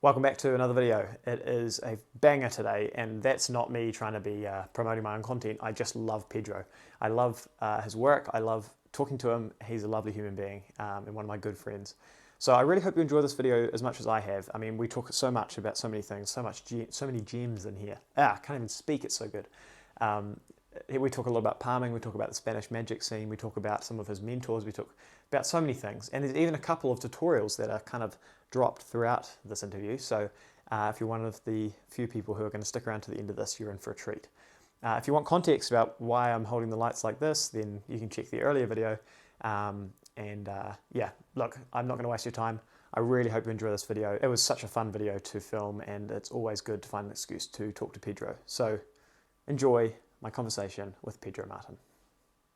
Welcome back to another video. It is a banger today, and that's not me trying to be promoting my own content. I just love Pedro. I love his work. I love talking to him. He's a lovely human being and one of my good friends. So I really hope you enjoy this video as much as I have. I mean, we talk so much about so many things, so many gems in here. I can't even speak, it's so good. We talk a lot about palming, we talk about the Spanish magic scene, we talk about some of his mentors, we talk about so many things. And there's even a couple of tutorials that are kind of dropped throughout this interview. So if you're one of the few people who are going to stick around to the end of this, you're in for a treat. If you want context about why I'm holding the lights like this, then you can check the earlier video. Yeah, look, I'm not going to waste your time. I really hope you enjoy this video. It was such a fun video to film, and it's always good to find an excuse to talk to Pedro. So enjoy my conversation with Pedro Martin.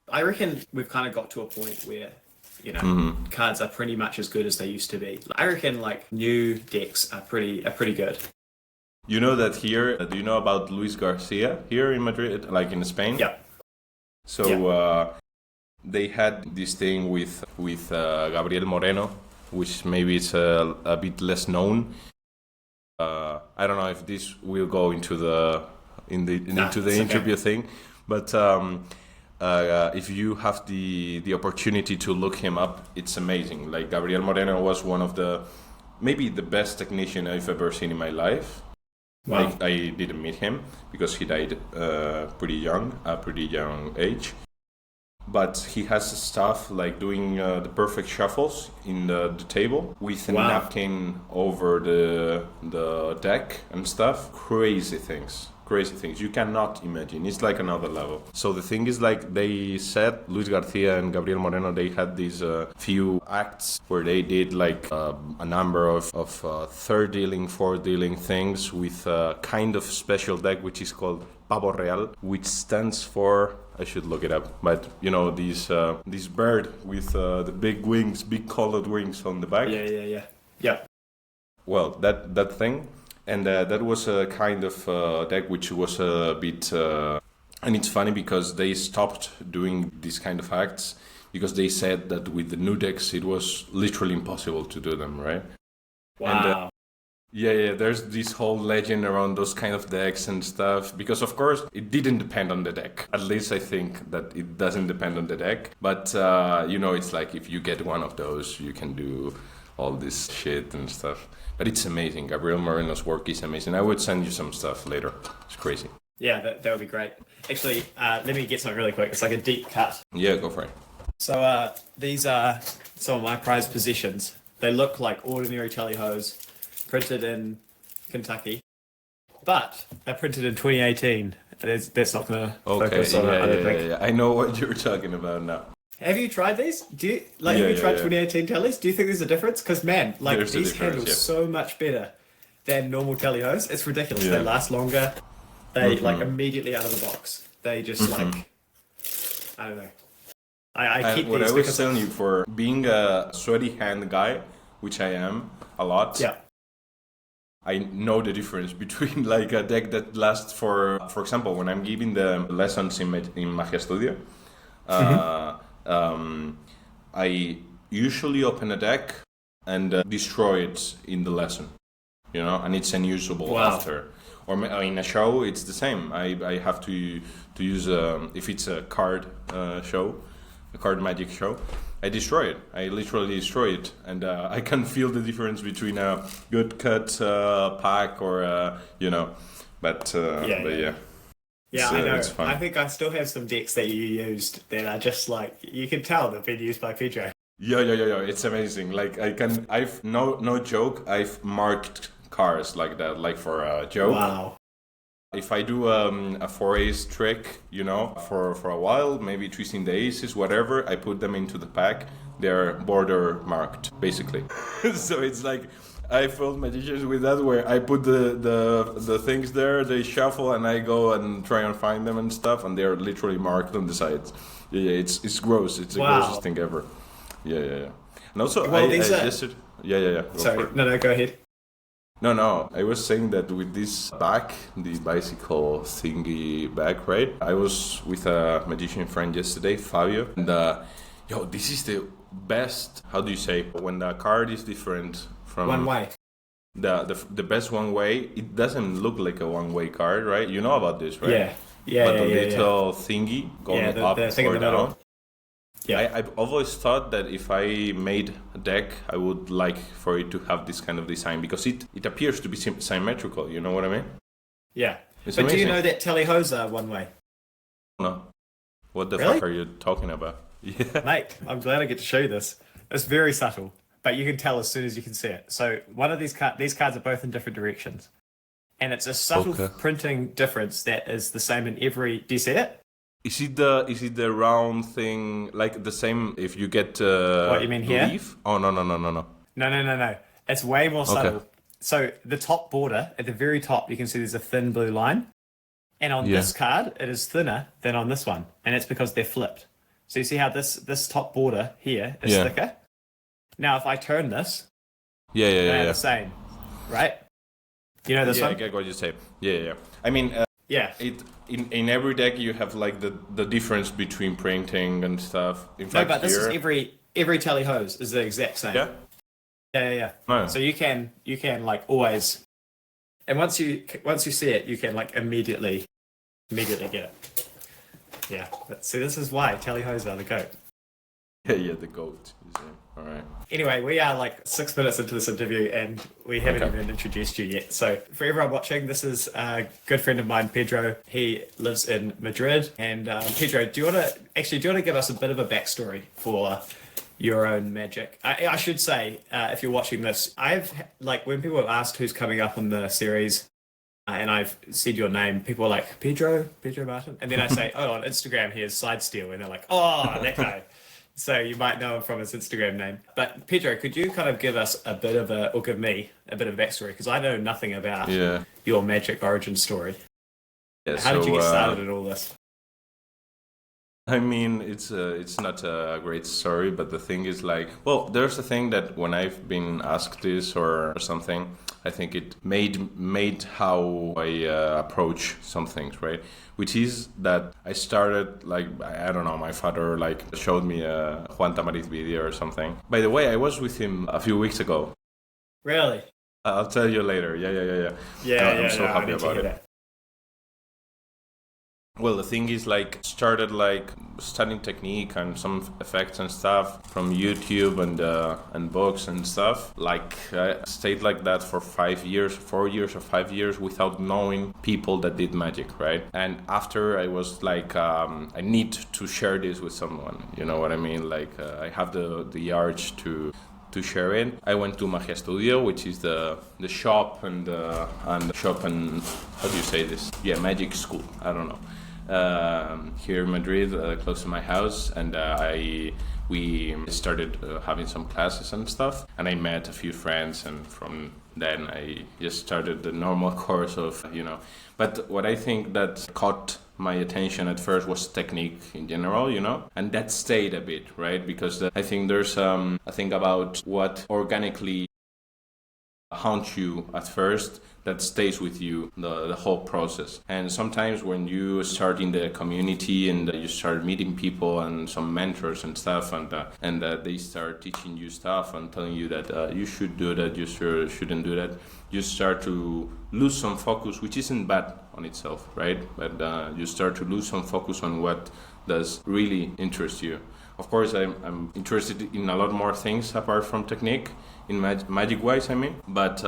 I reckon we've kind of got to a point where, you know, cards are pretty much as good as they used to be. I reckon like new decks are pretty good. You know that here, do you know about Luis Garcia here in Madrid, like in Spain? Yeah. So they had this thing with Gabriel Moreno, which maybe it's a bit less known. I don't know if this will go into the interview thing, but if you have the opportunity to look him up, it's amazing. Like Gabriel Moreno was one of maybe the best technician I've ever seen in my life. Wow. Like, I didn't meet him because he died pretty young age. But he has stuff like doing the perfect shuffles in the table with a napkin over the deck and stuff. Crazy things you cannot imagine. It's like another level. So the thing is, like they said, Luis Garcia and Gabriel Moreno, they had these few acts where they did like a number of third dealing, fourth dealing things with a kind of special deck which is called Pavo Real, which stands for, I should look it up, but you know, this bird with the big wings, big colored wings on the back. Yeah. Well, that thing. And that was a kind of deck which was a bit... and it's funny because they stopped doing these kind of acts because they said that with the new decks it was literally impossible to do them, right? Wow. And, there's this whole legend around those kind of decks and stuff because, of course, it didn't depend on the deck. At least I think that it doesn't depend on the deck. But, you know, it's like if you get one of those, you can do all this shit and stuff. But it's amazing. Gabriel Moreno's work is amazing. I would send you some stuff later. It's crazy. Yeah, that would be great. Actually, let me get something really quick. It's like a deep cut. Yeah, go for it. So these are some of my prized possessions. They look like ordinary tally-hos printed in Kentucky, but they're printed in 2018. That's not going to focus on it, I don't think. Yeah. I know what you're talking about now. Have you tried these? Have you tried 2018 tallies? Do you think there's a difference? Because man, like There's these handle so much better than normal tally-hos. It's ridiculous. They last longer. They like immediately out of the box. They just like, I don't know. I keep what these I was telling you, for being a sweaty hand guy, which I am a lot. Yeah. I know the difference between like a deck that lasts for example, when I'm giving the lessons in Magia Studio. I usually open a deck and destroy it in the lesson, you know, and it's unusable after. Or in a show, it's the same. I have to use if it's a card show, a card magic show, I destroy it. I literally destroy it, and I can feel the difference between a good cut pack or you know, but yeah. Yeah, I know. I think I still have some decks that you used that are just like, you can tell they've been used by Pedro. Yeah. It's amazing. Like I've no joke. I've marked cards like that, like for a joke. Wow. If I do a 4-ace trick, you know, for a while, maybe twisting the aces, whatever, I put them into the pack. They're border marked, basically. So it's like, I filled magicians with that, where I put the things there, they shuffle, and I go and try and find them and stuff, and they're literally marked on the sides. Yeah, it's gross. It's the grossest thing ever. Yeah. And also, Sorry, no, go ahead. No, I was saying that with this bag, the bicycle thingy bag, right? I was with a magician friend yesterday, Fabio, and this is the best, how do you say, when the card is different from... One way. the best one way, it doesn't look like a one way card, right? You know about this, right? Yeah. Yeah. But Yeah. the Yeah. little thingy going up the thing in or the middle. down. Yeah. I've always thought that if I made a deck, I would like for it to have this kind of design because it appears to be symmetrical. You know what I mean? Yeah. It's But do you amazing. know that tally hos are one way? No. What the Really? fuck are you talking about? Yeah. Mate, I'm glad I get to show you this. It's very subtle, but you can tell as soon as you can see it. So one of these cards are both in different directions. And it's a subtle Okay. printing difference that is the same in every... Do you see it? Is it the round thing like the same if you get What, you mean here? leaf? Oh no. No. It's way more subtle. So the top border, at the very top, you can see there's a thin blue line. And on this card, it is thinner than on this one. And it's because they're flipped. So you see how this top border here is thicker? Now, if I turn this, they're the same, right? You know this one? I get what you say. Yeah. I mean, Yeah. in every deck you have like the difference between printing and stuff. In No, fact, but this is here, every tally hose is the exact same. Yeah. Yeah. No. So you can like always, and once you see it, you can like immediately get it. Yeah. But see, this is why tally hose are the goat. Yeah, the goat. All right. Anyway, we are like 6 minutes into this interview and we haven't even introduced you yet. So for everyone watching, this is a good friend of mine, Pedro. He lives in Madrid. And Pedro, do you want to give us a bit of a backstory for your own magic? I should say, if you're watching this, when people have asked who's coming up on the series, and I've said your name, people are like, Pedro Martin. And then I say, oh, on Instagram, here's Sidesteel. And they're like, oh, that guy. So you might know him from his Instagram name. But Pedro, could you kind of give us give me a bit of backstory? Because I know nothing about your magic origin story. Yeah, How did you get started in all this? I mean, it's not a great story, but the thing is there's a thing that when I've been asked this or something, I think it made how I approach some things, right? Which is that I started I don't know, my father showed me a Juan Tamariz video or something. By the way, I was with him a few weeks ago. Really? I'll tell you later. Yeah. I'm so happy about it. That. Well, the thing is, started studying technique and some effects and stuff from YouTube and books and stuff. I stayed like that for 4 years or 5 years without knowing people that did magic, right? And after I was I need to share this with someone. You know what I mean? I have the urge to share it. I went to Magia Studio, which is the shop and how do you say this? Yeah, magic school. I don't know. Here in Madrid, close to my house, and we started having some classes and stuff, and I met a few friends, and from then I just started the normal course of, But what I think that caught my attention at first was technique in general, and that stayed a bit, right? Because I think there's a thing about what organically haunts you at first that stays with you the whole process. And sometimes when you start in the community and you start meeting people and some mentors and stuff, and they start teaching you stuff and telling you that you should do that, you shouldn't do that, you start to lose some focus, which isn't bad on itself, right? But you start to lose some focus on what does really interest you. Of course, I'm interested in a lot more things apart from technique, in magic-wise, I mean. But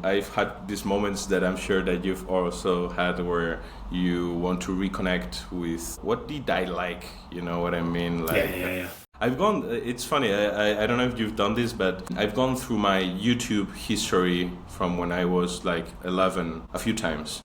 I've had these moments that I'm sure that you've also had where you want to reconnect with what did I like, you know what I mean? Yeah. I've gone, it's funny, I don't know if you've done this, but I've gone through my YouTube history from when I was 11 a few times.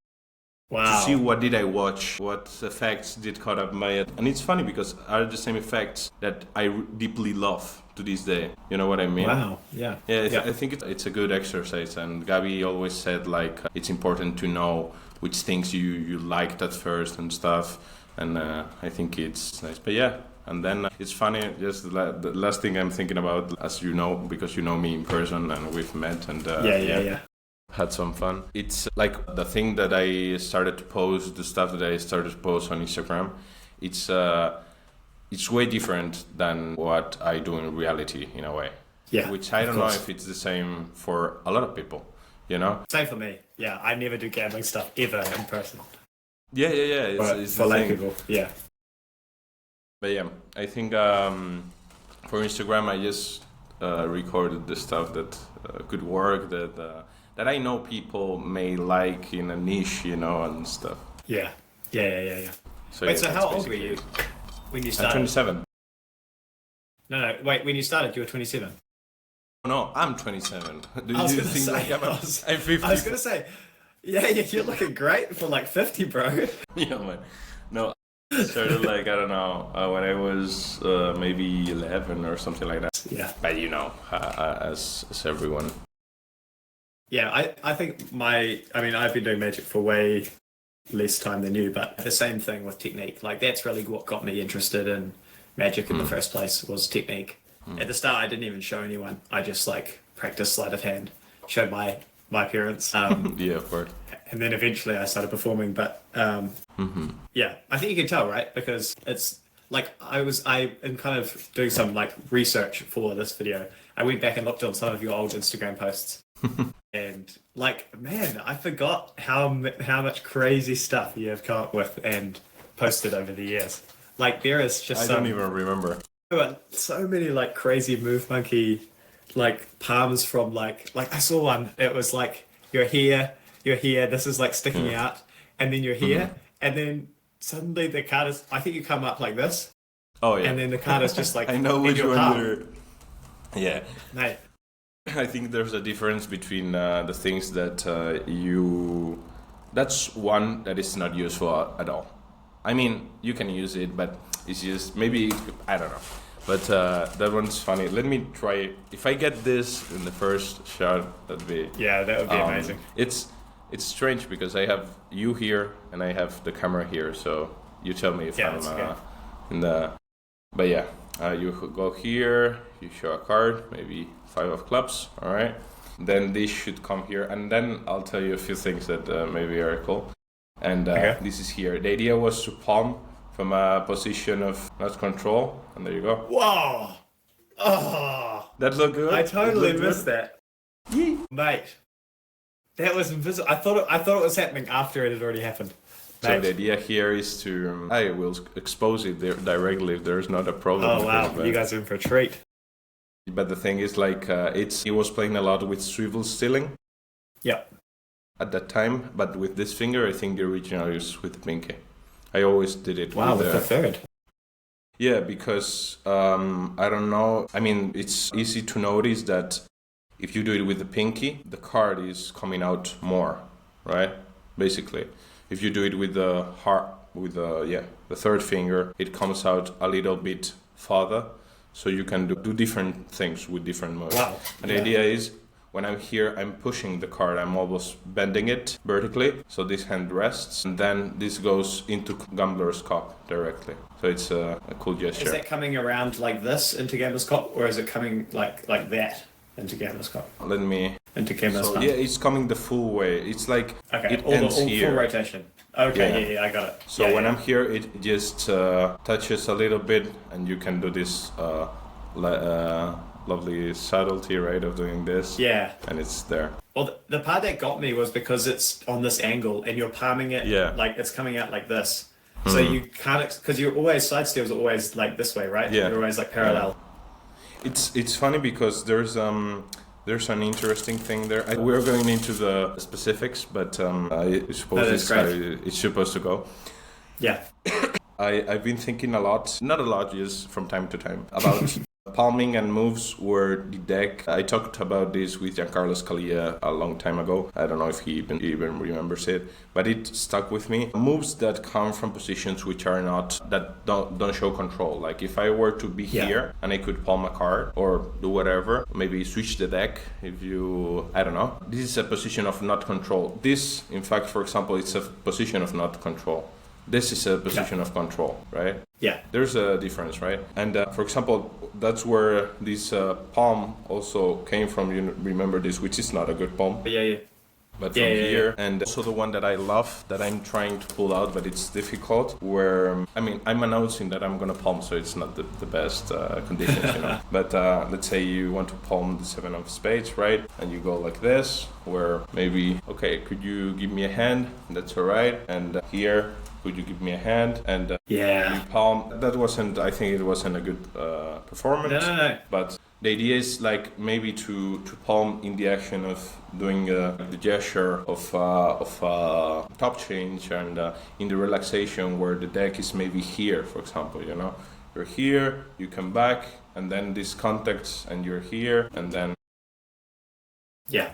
Wow. To see what did I watch, what effects did caught up my head. And it's funny because are the same effects that I deeply love to this day. You know what I mean? Wow, yeah. I think it's a good exercise. And Gabi always said it's important to know which things you liked at first and stuff. And I think it's nice. But yeah, and then it's funny, just the last thing I'm thinking about, as you know, because you know me in person and we've met and yeah. Had some fun. It's the thing that I started to post, the stuff that I started to post on Instagram. It's way different than what I do in reality, in a way. Yeah. Which I don't know if it's the same for a lot of people, you know? Same for me. Yeah, I never do gambling stuff ever in person. Yeah. It's For the lay thing. people, yeah. But yeah, I think for Instagram, I just recorded the stuff that could work, that I know people may like in a niche, you know, and stuff. Yeah. So Wait, yeah, so that's how old were basically you it. when you I'm started? 27. No, wait, when you started, you were 27. No, I'm 27. Do I was you gonna think say, like I'm 50? I was gonna say, yeah, you're looking great for like 50, bro. Yeah, man. No, I started like, I don't know, when I was maybe 11 or something like that. Yeah. But you know, as everyone. Yeah, I think I've been doing magic for way less time than you, but the same thing with technique. Like that's really what got me interested in magic in the first place was technique. At the start, I didn't even show anyone. I just like practiced sleight of hand, showed my parents. Yeah, of course. And then eventually I started performing. But yeah, I think you can tell, right? Because it's like I am kind of doing some like research for this video. I went back and looked on some of your old Instagram posts. And like, man, I forgot how much crazy stuff you have come up with and posted over the years. Like there is just I don't even remember. so many like crazy move monkey like palms from like I saw one. It was like you're here, this is like sticking out, and then you're here, and then suddenly the card is. I think you come up like this. Oh yeah. And then the card is just like I know in which your one palm. you're. Yeah. Mate. I think there's a difference between the things that you. That's one that is not useful at all. I mean, you can use it, but it's just maybe I don't know. But that one's funny. Let me try. If I get this in the first shot, that'd be. Yeah, that would be amazing. It's strange because I have you here and I have the camera here. So you tell me if I'm in the. But yeah, you go here. You show a card, maybe 5 of clubs. All right. Then this should come here, and then I'll tell you a few things that maybe are cool. And this is here. The idea was to palm from a position of not control, and there you go. Whoa! Oh, That looked good. I totally That looked missed good? that, mate. That was invisible. I thought it was happening after it had already happened. So Mate. the idea here is to I will expose it directly if there's not a problem. Oh with wow, it, but, you guys are in for a treat. but the thing is, like, he was playing a lot with swivel stealing. Yeah. At that time, but with this finger, I think the original is with the pinky. I always did it. Wow, with the third. Yeah, because I don't know. I mean, it's easy to notice that if you do it with the pinky, the card is coming out more, right? Basically, if you do it with the the third finger, it comes out a little bit farther, so you can do different things with different modes. Wow. And the idea is, when I'm here, I'm pushing the card. I'm almost bending it vertically, so this hand rests, and then this goes into Gambler's Cup directly. So it's a cool gesture. Is that coming around like this into Gambler's Cup, or is it coming like that into Gambler's Cup? Let me. Into Gambler's Cup. Yeah, it's coming the full way. It's like it all ends full rotation. Okay, yeah, I got it. So when I'm here, it just touches a little bit, and you can do this lovely subtlety, right, of doing this. Yeah. And it's there. Well, the part that got me was because it's on this angle, and you're palming it, like it's coming out like this. So you can't, because you're always, side steals are always like this way, right? Yeah. You're always like parallel. Yeah. It's funny because there's an interesting thing there. We're going into the specifics, but I suppose it's supposed to go. Yeah. I've been thinking a lot, not a lot, just from time to time, about palming and moves where the deck. I talked about this with Giancarlo Scalia a long time ago. I don't know if he even remembers it, but it stuck with me. Moves that come from positions which are that don't show control. Like if I were to be here and I could palm a card or do whatever, maybe switch the deck. I don't know. This is a position of not control. This, in fact, for example, it's a position of not control. This is a position of control, right? Yeah. There's a difference, right? And for example, that's where this palm also came from. You remember this, which is not a good palm. Yeah. but from here. And also the one that I love that I'm trying to pull out, but it's difficult, where I mean, I'm announcing that I'm gonna palm, so it's not the best conditions, you know. But let's say you want to palm the 7 of spades, right? And you go like this, where maybe, okay, could you give me a hand? That's all right. And here, could you give me a hand? And you palm. That wasn't, I think it wasn't a good performance. No. But the idea is like maybe to palm in the action of doing the gesture of top change, and in the relaxation where the deck is maybe here, for example, you know. You're here, you come back, and then this contact, and you're here, and then... Yeah.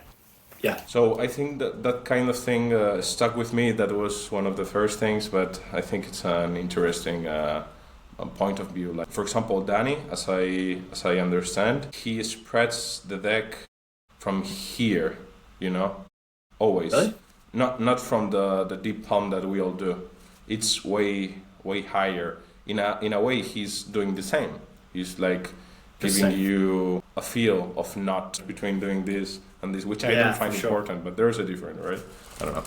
So I think that kind of thing stuck with me. That was one of the first things, but I think it's an interesting point of view. Like, for example, Danny, as I understand, he spreads the deck from here, you know, always. Really? Not from the deep palm that we all do. It's way higher. In a way, he's doing the same. He's like giving you a feel of not between doing this and this, which I don't find important, but there's a difference, right? I don't know.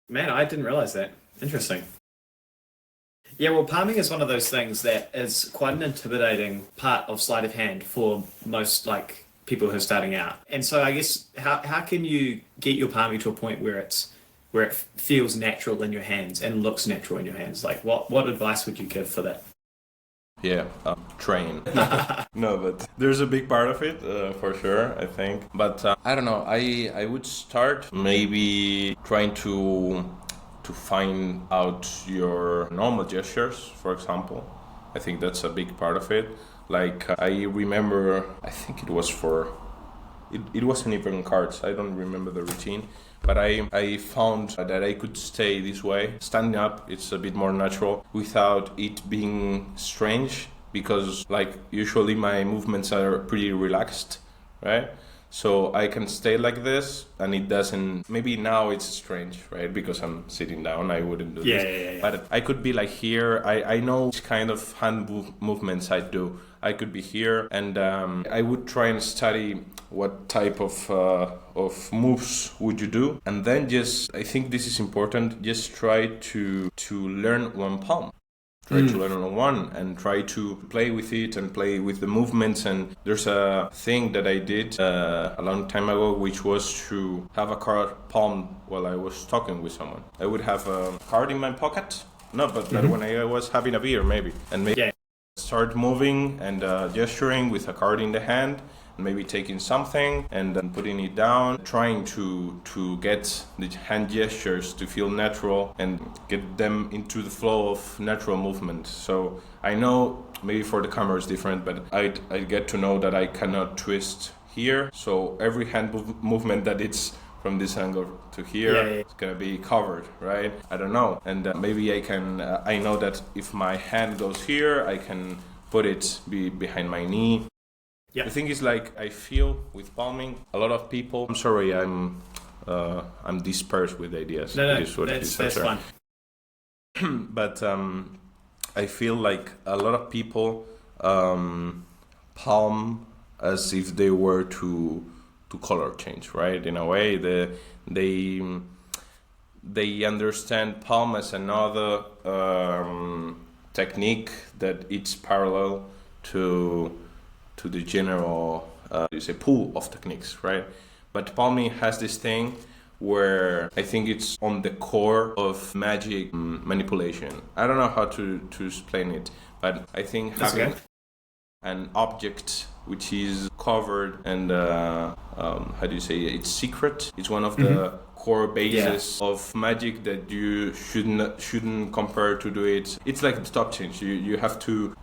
Man, I didn't realize that. Interesting. Yeah, well, palming is one of those things that is quite an intimidating part of sleight of hand for most like people who are starting out. And so I guess how can you get your palming to a point where it feels natural in your hands and looks natural in your hands? Like what advice would you give for that? Yeah, train. No, but there's a big part of it, for sure, I think. But I don't know, I would start maybe trying to find out your normal gestures, for example. I think that's a big part of it. Like, I remember, I think it was it wasn't even cards, I don't remember the routine. But I found that I could stay this way. Standing up, it's a bit more natural without it being strange, because like usually my movements are pretty relaxed, right? So I can stay like this and it doesn't, maybe now it's strange, right? Because I'm sitting down, I wouldn't do this. Yeah. But I could be like here, I know which kind of hand movements I do. I could be here, and I would try and study what type of moves would you do, and then just, I think this is important, just try to learn one palm. Try to learn on one and try to play with it and play with the movements. And there's a thing that I did a long time ago, which was to have a card palm while I was talking with someone. I would have a card in my pocket, but when I was having a beer, maybe, and maybe start moving and gesturing with a card in the hand, maybe taking something and then putting it down, trying to get the hand gestures to feel natural and get them into the flow of natural movement. So I know maybe for the camera it's different, but I get to know that I cannot twist here. So every hand movement that it's from this angle to here, it's gonna be covered, right? I don't know. And maybe I can, I know that if my hand goes here, I can put it behind my knee. The thing is, like, I feel with palming, a lot of people, I'm sorry, I'm dispersed with ideas. No, that's fine. But I feel like a lot of people palm as if they were to color change, right? In a way, they understand palm as another technique that it's parallel to the general pool of techniques, right? But palming has this thing where I think it's on the core of magic manipulation. I don't know how to explain it, but I think having an object which is covered and it's secret, it's one of the core basis of magic that you shouldn't compare to do it. It's like the top change. You have to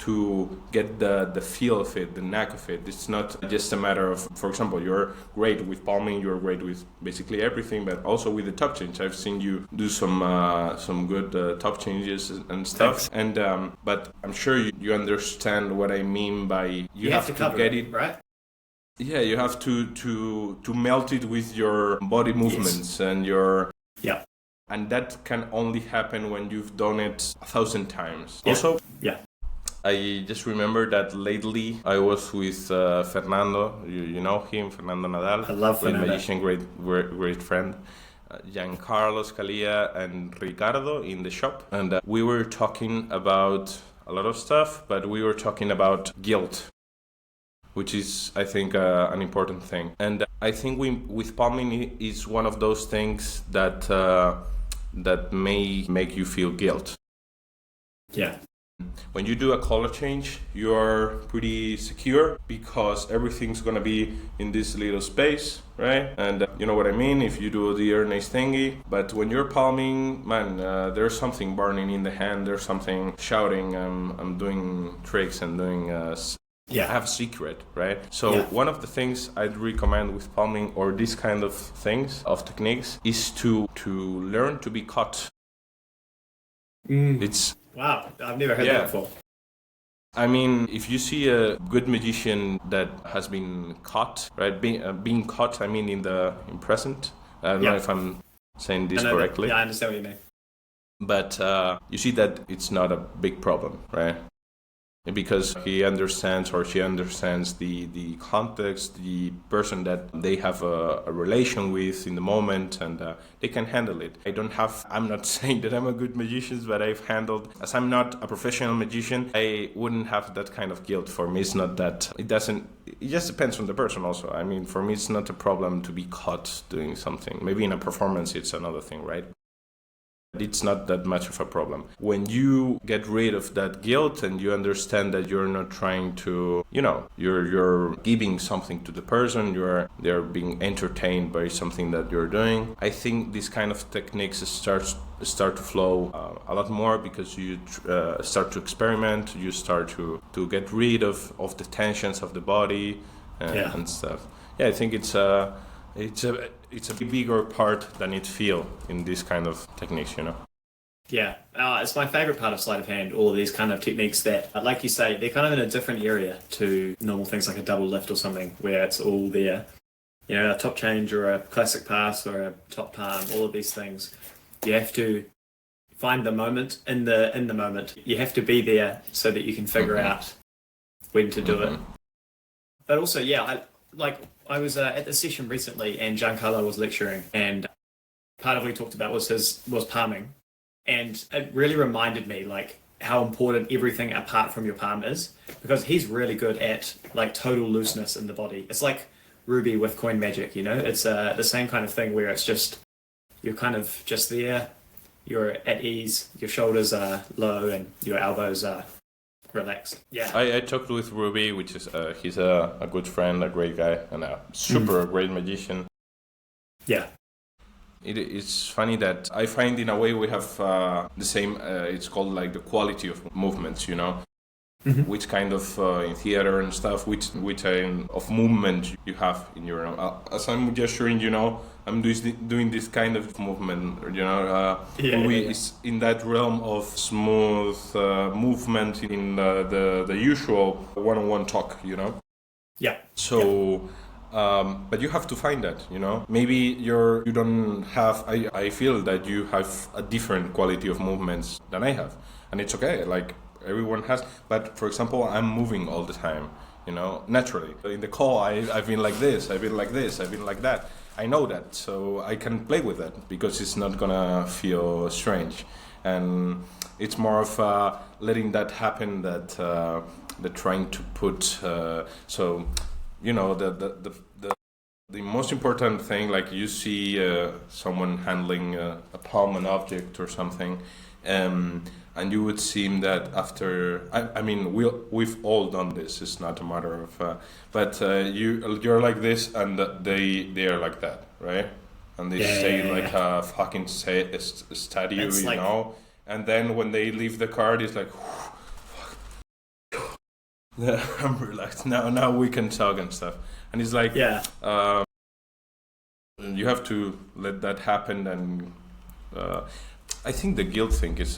get the feel of it, the knack of it. It's not just a matter of, for example, you're great with palming, you're great with basically everything, but also with the top change. I've seen you do some good top changes and stuff. And but I'm sure you understand what I mean by you have to get it right. Yeah, you have to melt it with your body movements and your... Yeah. And that can only happen when you've done it 1,000 times. Yeah. Also, yeah. I just remember that lately I was with Fernando, you know him, Fernando Nadal. I love Fernando. Magician, great friend. Giancarlo Scalia and Ricardo in the shop, and we were talking about a lot of stuff, but we were talking about guilt, which is, I think, an important thing. And I think with palming is one of those things that that may make you feel guilt. Yeah. When you do a color change, you're pretty secure because everything's gonna be in this little space, right? And you know what I mean, if you do the nice thingy. But when you're palming, man, there's something burning in the hand, there's something shouting, I'm doing tricks and doing I have a secret, right? So one of the things I'd recommend with palming or this kind of things, of techniques, is to learn to be caught. It's wow, I've never heard that before. I mean, if you see a good magician that has been caught, right? Being caught, I mean, in present. I don't know if I'm saying this correctly. I understand what you mean. But you see that it's not a big problem, right? Because he understands or she understands the context, the person that they have a relation with in the moment, and they can handle it. I'm not saying that I'm a good magician, but I've handled, as I'm not a professional magician, I wouldn't have that kind of guilt. For me, it's not that, it just depends on the person also. I mean, for me, it's not a problem to be caught doing something. Maybe in a performance, it's another thing, right? It's not that much of a problem. When you get rid of that guilt and you understand that you're not trying to, you're giving something to the person, they're being entertained by something that you're doing. I think these kind of techniques start to flow a lot more because you start to experiment, you start to get rid of the tensions of the body and stuff. Yeah, I think it's a bigger part than it feels in this kind of techniques, Yeah, it's my favorite part of sleight of hand, all of these kind of techniques that, like you say, they're kind of in a different area to normal things like a double lift or something where it's all there. A top change or a classic pass or a top palm, all of these things. You have to find the moment in the moment. You have to be there so that you can figure out when to do it. But also, I was at the session recently and Giancarlo was lecturing, and part of what he talked about was palming. And it really reminded me how important everything apart from your palm is, because he's really good at total looseness in the body. It's like Ruby with coin magic, it's the same kind of thing where it's just, you're kind of just there, you're at ease, your shoulders are low and your elbows are relaxed. Yeah. I talked with Ruby, which is he's a good friend, a great guy, and a super great magician. Yeah. It's funny that I find in a way we have the same, it's called the quality of movements, which kind of in theater and stuff, which kind of movement you have in your, as I'm gesturing, I'm doing this kind of movement, is in that realm of smooth movement in the usual one-on-one talk, Yeah. So, but you have to find that, Maybe you don't have, I feel that you have a different quality of movements than I have. And it's okay, everyone has. But for example, I'm moving all the time, naturally. In the call, I've been like this, I've been like this, I've been like that. I know that, so I can play with that because it's not gonna feel strange. And it's more of letting that happen, that the trying to put, the most important thing, you see someone handling a palm, an object or something, and you would seem that after, I mean, we've all done this. It's not a matter of, but you're like this, and they are like that, right? And they stay a fucking statue, And then when they leave the card, it's like, I'm relaxed now. We can talk and stuff. And it's like, you have to let that happen, and I think the guilt thing is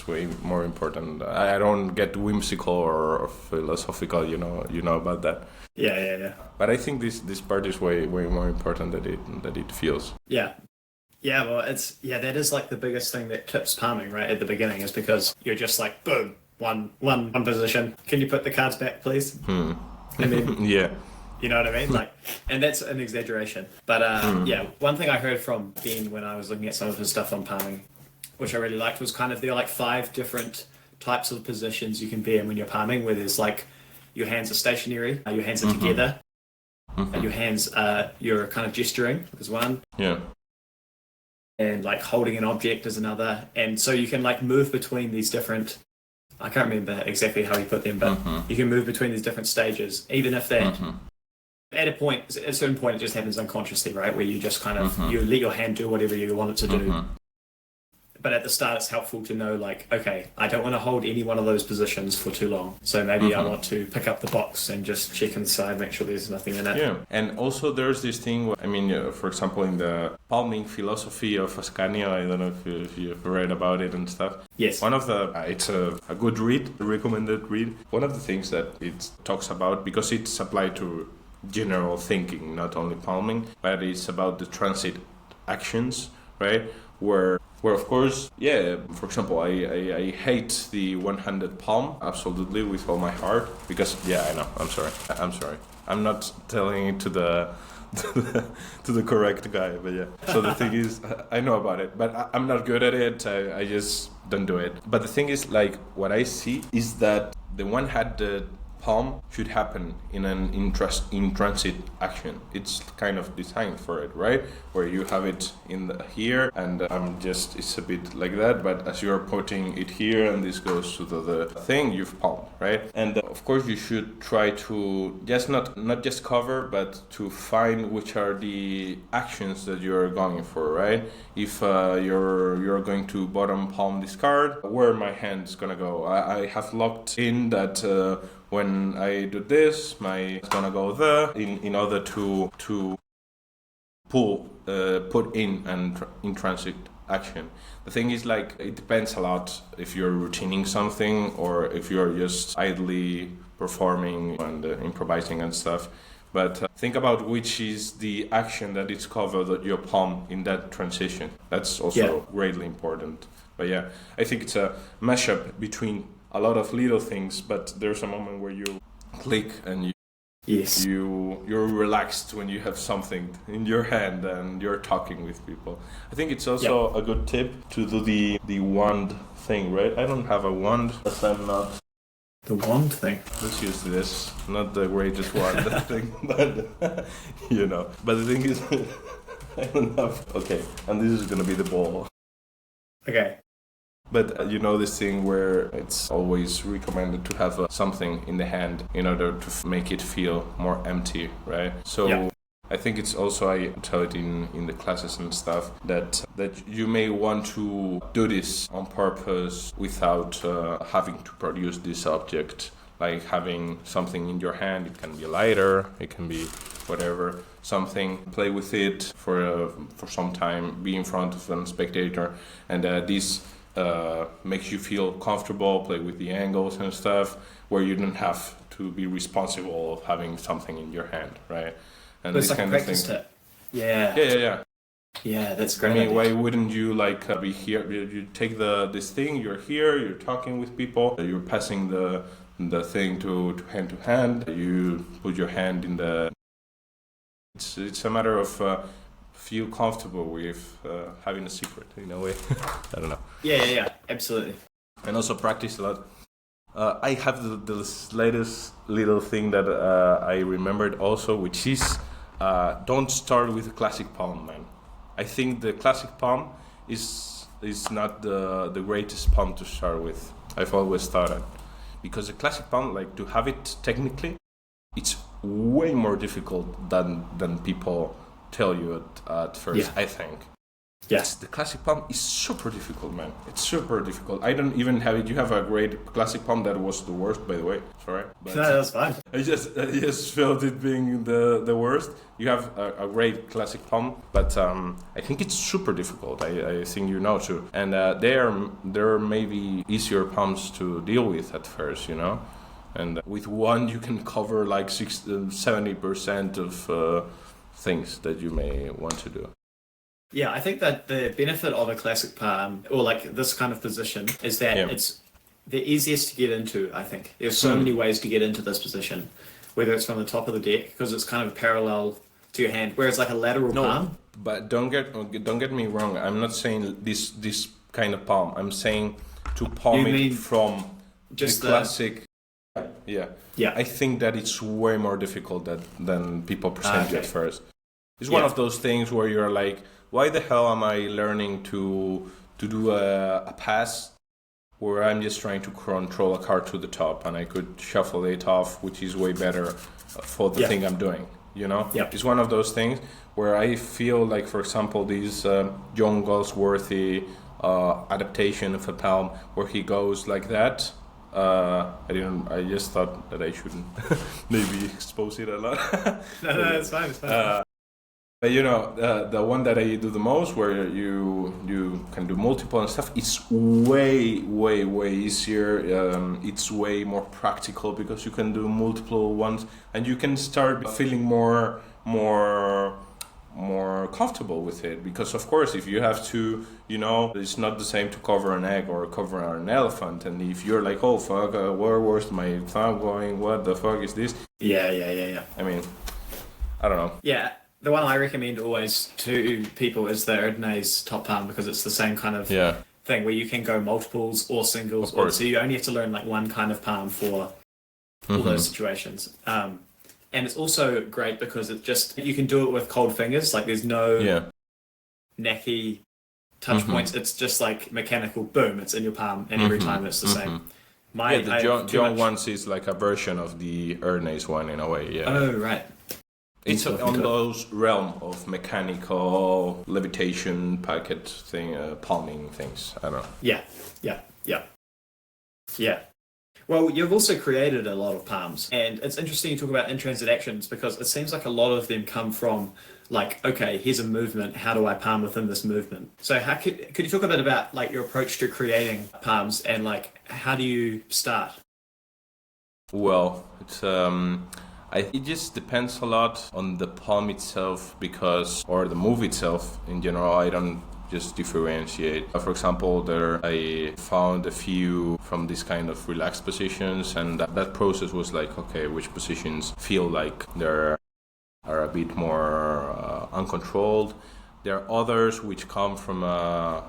way more important. I don't get whimsical or philosophical, you know about that. Yeah. But I think this part is way more important that it feels. Yeah. Yeah, well, that is the biggest thing that tips palming right at the beginning, is because you're just boom, one position. Can you put the cards back, please? And then, You know what I mean? Like, and that's an exaggeration. But yeah, one thing I heard from Ben when I was looking at some of his stuff on palming, which I really liked, was kind of there are like 5 different types of positions you can be in when you're palming, where there's like your hands are stationary, your hands are together, and your hands you're kind of gesturing is one. Yeah. And like holding an object is another. And so you can like move between these different, I can't remember exactly how he put them, but you can move between these different stages, even if that at a certain point it just happens unconsciously, right? Where you just kind of you let your hand do whatever you want it to do. But at the start, it's helpful to know, like, okay, I don't want to hold any one of those positions for too long. So maybe I want to pick up the box and just check inside, make sure there's nothing in it. Yeah, and also there's this thing, I mean, for example, in the palming philosophy of Ascanio, I don't know if you've read about it and stuff. Yes. One of the, it's a good read, a recommended read. One of the things that it talks about, because it's applied to general thinking, not only palming, but it's about the transit actions, right? Where of course, yeah, for example, I hate the one-handed palm, absolutely, with all my heart, because, yeah, I know, I'm sorry. I'm not telling it to the to the correct guy, but yeah. So the thing is, I know about it, but I'm not good at it, I just don't do it. But the thing is, like, what I see is that the one-handed palm should happen in an in transit action. It's kind of designed for it, right? Where you have it here, and it's a bit like that, but as you're putting it here and this goes to the thing, you've palmed, right? And of course you should try to just not just cover, but to find which are the actions that you're going for, right? If you're going to bottom palm this card, where my hand is gonna go? I have locked in that when I do this, my it's gonna go there in order to put in in transit action. The thing is, like, it depends a lot if you're routining something or if you're just idly performing and improvising and stuff. But think about which is the action that is covered at your palm in that transition. That's also greatly important. But yeah, I think it's a mashup between a lot of little things, but there's a moment where you click and you're relaxed when you have something in your hand and you're talking with people. I think it's also a good tip to do the wand thing, right? I don't have a wand, as I'm not. The wand thing? Let's use this. Not the greatest wand thing, but you know. But the thing is, I don't have. Okay, and this is gonna be the ball. Okay. But you know this thing where it's always recommended to have something in the hand in order to make it feel more empty, right? So I think it's also, I tell it in the classes and stuff, that you may want to do this on purpose without having to produce this object, like having something in your hand. It can be a lighter, it can be whatever, something, play with it for some time, be in front of a spectator, and this makes you feel comfortable, play with the angles and stuff, where you don't have to be responsible of having something in your hand, right? And it's like a practice tip. Yeah, that's great. I mean, why wouldn't you be here? You take this thing, you're here, you're talking with people, you're passing the thing to hand, you put your hand in the. It's a matter of feel comfortable with having a secret in a way. I don't know. Yeah, absolutely. And also practice a lot. I have the latest little thing that I remembered also, which is don't start with a classic palm, man. I think the classic palm is not the greatest palm to start with. I've always thought that. Because the classic palm, like, to have it technically, it's way more difficult than people tell you at first, I think. Yes, the classic palm is super difficult, man. It's super difficult. I don't even have it. You have a great classic palm that was the worst, by the way. Sorry. But no, that's fine. I just felt it being the worst. You have a great classic palm, but I think it's super difficult. I think you know too. And there are maybe easier palms to deal with at first, you know. And with one, you can cover like 70% of things that you may want to do. Yeah, I think that the benefit of a classic palm, or like this kind of position, is that it's the easiest to get into, I think. There's so many ways to get into this position. whether it's from the top of the deck, because it's kind of parallel to your hand, whereas like a lateral palm. But don't get me wrong. I'm not saying this kind of palm. I'm saying to palm it from just the classic. Yeah. I think that it's way more difficult than people present you at first. It's one of those things where you're like, why the hell am I learning to do a pass where I'm just trying to control a card to the top and I could shuffle it off, which is way better for the thing I'm doing. You know, it's one of those things where I feel like, for example, these John Goldsworthy adaptation of a palm where he goes like that. I just thought that I shouldn't maybe expose it a lot. No, it's fine. It's fine. But you know, the one that I do the most, where you can do multiple and stuff, it's way easier. It's way more practical because you can do multiple ones and you can start feeling more comfortable with it. Because of course, if you have to, you know, it's not the same to cover an egg or cover an elephant. And if you're like, oh fuck, where's my thumb going? What the fuck is this? Yeah. I mean, I don't know. Yeah. The one I recommend always to people is the Erdnase top palm, because it's the same kind of thing where you can go multiples or singles, so you only have to learn like one kind of palm for all those situations. And it's also great because it just, you can do it with cold fingers, like there's no knacky touch points. It's just like mechanical, boom, it's in your palm, and every time it's the same. The John ones is like a version of the Erdnase one in a way. Oh, right. It's on those realm of mechanical levitation, packet thing, palming things. I don't know. Yeah. Well, you've also created a lot of palms, and it's interesting you talk about in-transit actions, because it seems like a lot of them come from like, okay, here's a movement, how do I palm within this movement? So how could you talk a bit about like your approach to creating palms, and like how do you start? Well, it's it just depends a lot on the palm itself, or the move itself in general. I don't just differentiate. For example, I found a few from this kind of relaxed positions, and that process was like, okay, which positions feel like they are a bit more uncontrolled. There are others which come from a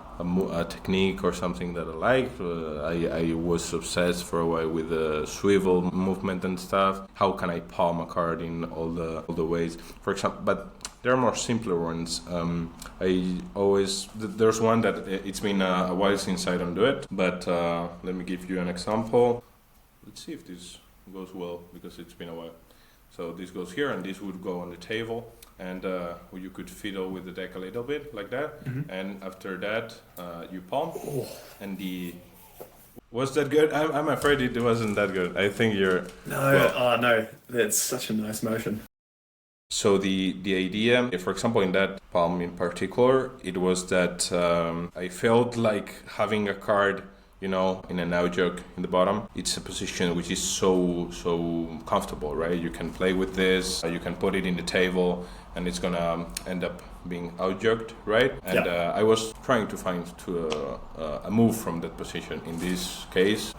technique or something that I like. I was obsessed for a while with the swivel movement and stuff. How can I palm a card in all the ways? For example, but there are more simpler ones. There's one that it's been a while since I don't do it, but let me give you an example. Let's see if this goes well, because it's been a while. So this goes here, and this would go on the table, and you could fiddle with the deck a little bit like that, and after that you palm, and was that good? I'm afraid it wasn't that good. I think you're... No, that's such a nice motion. So the idea, for example, in that palm in particular, it was that I felt like having a card, you know, in an out jog in the bottom. It's a position which is so comfortable, right? You can play with this, you can put it in the table, and it's gonna end up being out jogged, right? And I was trying to find a move from that position. In this case,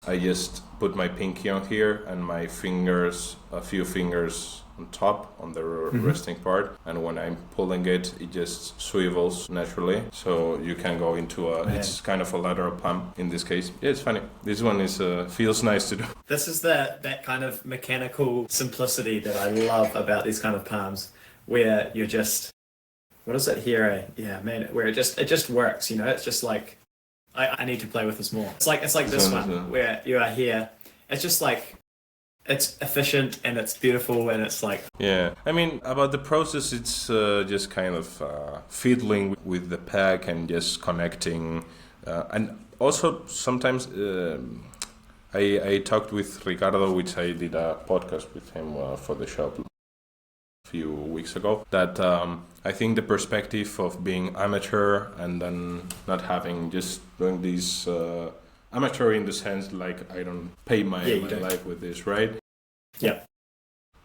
I just put my pinky on here and my fingers, a few fingers on top, on the resting part, and when I'm pulling it, it just swivels naturally. So you can go into it's kind of a lateral palm in this case. Yeah, it's funny. This one is feels nice to do. This is that kind of mechanical simplicity that I love about these kind of palms, where you're just, what is it here? Yeah, man, where it just works. You know, it's just like, I need to play with this more. It's like this one where you are here. It's just like, it's efficient and it's beautiful and it's like... Yeah, I mean, about the process, it's just kind of fiddling with the pack and just connecting. And also sometimes I talked with Ricardo, which I did a podcast with him for the shop a few weeks ago, that I think the perspective of being amateur and then not having, just doing these... amateur in the sense like I don't pay my life with this, right? Yeah.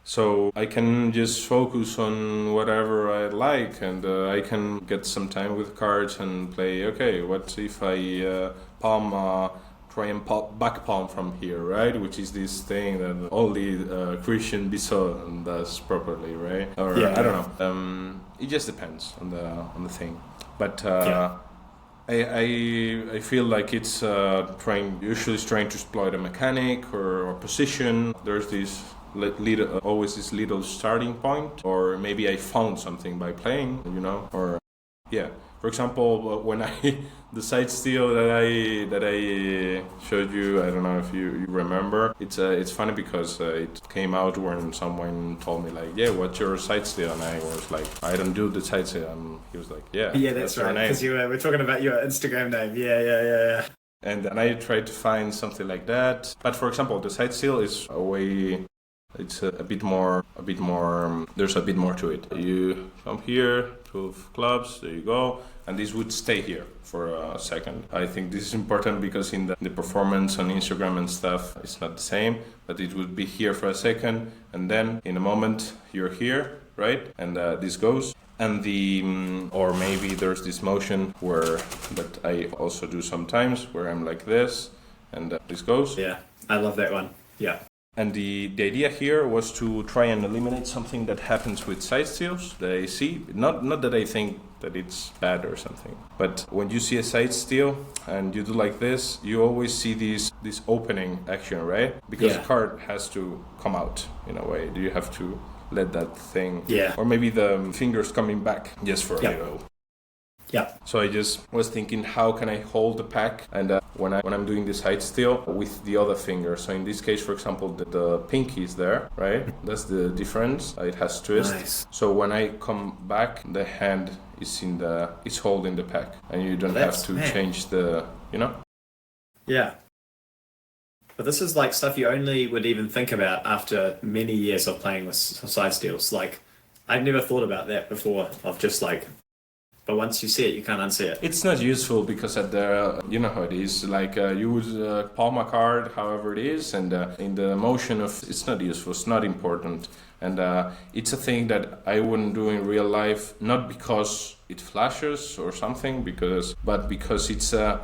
So I can just focus on whatever I like, and I can get some time with cards and play. Okay, what if I palm try and back palm from here, right? Which is this thing that only Christian Bison does properly, right? Or I don't know. It just depends on the thing. But I feel like it's usually trying to exploit a mechanic or position. There's this always this little starting point, or maybe I found something by playing, or For example, when the side steal that I showed you, I don't know if you remember. It's funny because it came out when someone told me like, yeah, what's your side steal? And I was like, I don't do the side steal. And he was like, yeah, that's right. Because we're talking about your Instagram name. Yeah. And then I tried to find something like that. But for example, the side steal is a way. It's a bit more. There's a bit more to it. You come here, 12 clubs. There you go. And this would stay here for a second. I think this is important because in the performance on Instagram and stuff, it's not the same. But it would be here for a second, and then in a moment you're here, right? And this goes. And or maybe there's this motion that I also do sometimes, where I'm like this, and this goes. Yeah, I love that one. Yeah. And the idea here was to try and eliminate something that happens with side steals that I see. Not that I think that it's bad or something, but when you see a side steal and you do like this, you always see this opening action, right? Because the card has to come out in a way. Do you have to let that thing? Yeah. Or maybe the fingers coming back just for a little. Yeah. So I just was thinking, how can I hold the pack? And when I'm doing the side steal with the other finger. So in this case, for example, the pinky is there, right? That's the difference. It has twist. Nice. So when I come back, the hand is holding the pack, and you don't have to change the, Yeah. But this is like stuff you only would even think about after many years of playing with side steals. Like, I'd never thought about that before. Of just like. But once you see it, you can't unsee it. It's not useful because you know how it is. Like you would palm a card, however it is, and in the motion of it's not useful. It's not important, and it's a thing that I wouldn't do in real life. Not because it flashes or something, but because it's a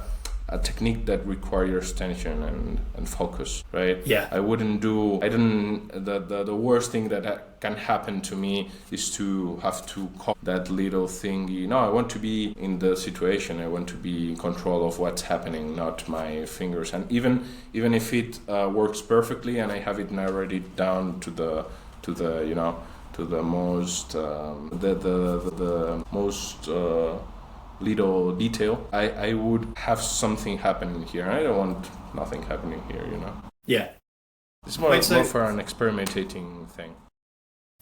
technique that requires tension and focus, right? Yeah. The worst thing that can happen to me is to have to call that little thingy. No, I want to be in the situation. I want to be in control of what's happening, not my fingers. And even if it works perfectly and I have it narrowed down to the most the most little detail, I would have something happening here. I don't want nothing happening here, Yeah. It's more for an experimenting thing.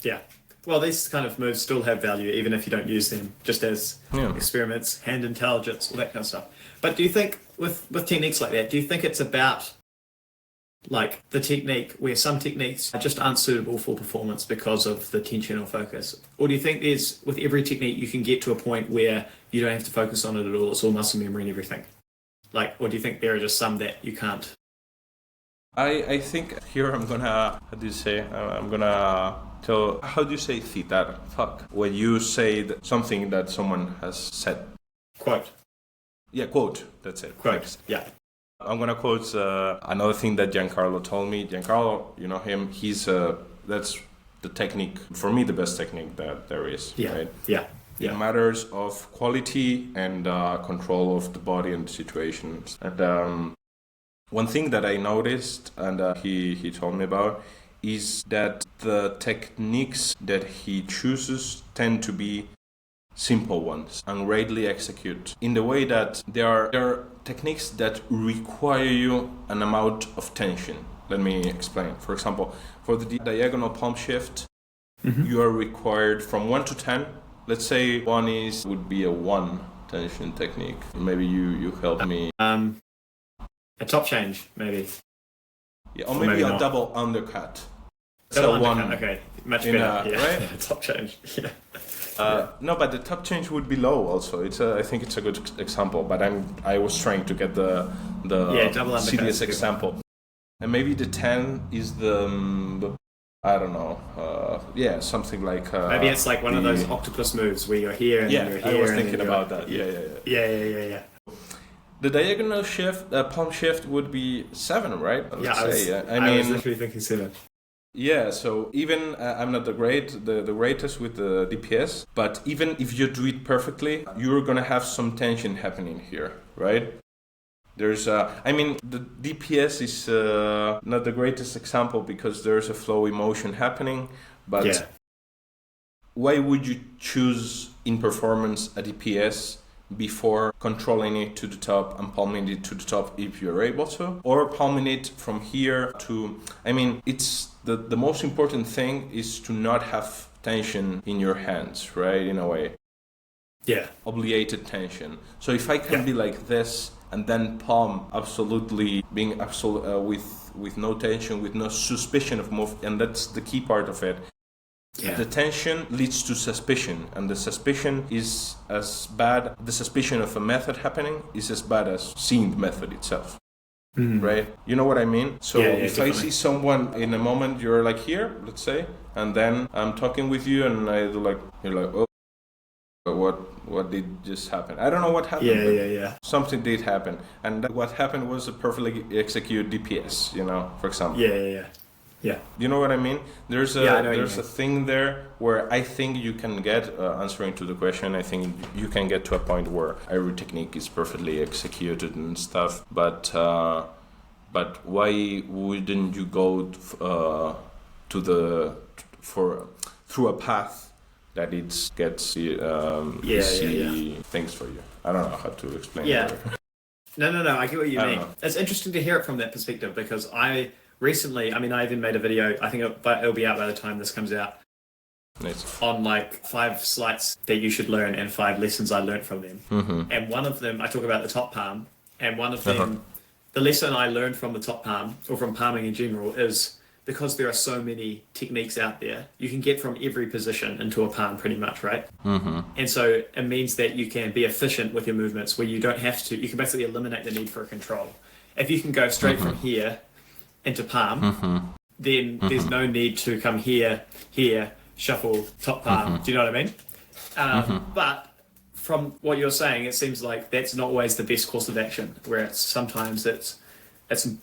Yeah. Well, these kind of moves still have value, even if you don't use them, just as experiments, hand intelligence, all that kind of stuff. But do you think, with techniques like that, do you think it's about like the technique where some techniques just aren't suitable for performance because of the tension or focus? Or do you think with every technique you can get to a point where you don't have to focus on it at all, it's all muscle memory and everything? Like, or do you think there are just some that you can't? I think here I'm gonna, how do you say, I'm gonna tell, how do you say citar? Fuck. When you say something that someone has said. Quote. Yeah, quote. That's it. Quote. Thanks. Yeah. I'm gonna quote another thing that Giancarlo told me. Giancarlo, you know him. That's the technique for me, the best technique that there is. Yeah. Right? Yeah. It matters of quality and control of the body and the situations. And one thing that I noticed, and he told me about, is that the techniques that he chooses tend to be simple ones and readily execute in the way that there are techniques that require you an amount of tension. Let me explain. For example, for the diagonal palm shift, you are required from 1 to 10. Let's say 1 would be a 1 tension technique. Maybe you help me. A top change, maybe. Yeah, or maybe a double undercut. Double undercut, okay. Much better. Right? Top change. Yeah. No, but the top change would be low also. I think it's a good example, but I was trying to get the double serious example. And maybe the 10 is the I don't know. Something like maybe it's like one of those octopus moves where you're here and then you're here. I was thinking about that. Yeah. the diagonal shift, palm shift would be 7, right? I was literally thinking 7. Yeah, so even I'm not the greatest with the DPS, but even if you do it perfectly, you're gonna have some tension happening here, right? There's the DPS is not the greatest example because there's a flowy motion happening, but why would you choose in performance a DPS before controlling it to the top and palming it to the top if you're able to, or palming it from here to, it's the most important thing is to not have tension in your hands, right? In a way. Yeah. Obligated tension. So if I can be like this and then palm absolutely being with no tension, with no suspicion of move, and that's the key part of it. Yeah. The tension leads to suspicion, and the suspicion is as bad. The suspicion of a method happening is as bad as seeing the method itself, right? You know what I mean? So if definitely. I see someone in a moment, you're like here, let's say, and then I'm talking with you, and I do like, you're like, oh, what did just happen? I don't know what happened. Yeah. Something did happen, and what happened was a perfectly executed DPS. For example. Yeah. You know what I mean? There's a thing there where I think you can get, answering to the question, I think you can get to a point where every technique is perfectly executed and stuff. But why wouldn't you go through a path that it gets easy things for you? I don't know how to explain it. No, I get what you mean. It's interesting to hear it from that perspective because recently, I even made a video, I think it'll be out by the time this comes out, on like 5 sleights that you should learn and 5 lessons I learned from them. Mm-hmm. And one of them, I talk about the top palm, and one of them, the lesson I learned from the top palm, or from palming in general, is because there are so many techniques out there, you can get from every position into a palm pretty much, right? Mm-hmm. And so it means that you can be efficient with your movements where you don't have to, you can basically eliminate the need for a control. If you can go straight from here into palm, then there's no need to come here, shuffle, top palm. Do you know what I mean? But from what you're saying, it seems like that's not always the best course of action, where sometimes it's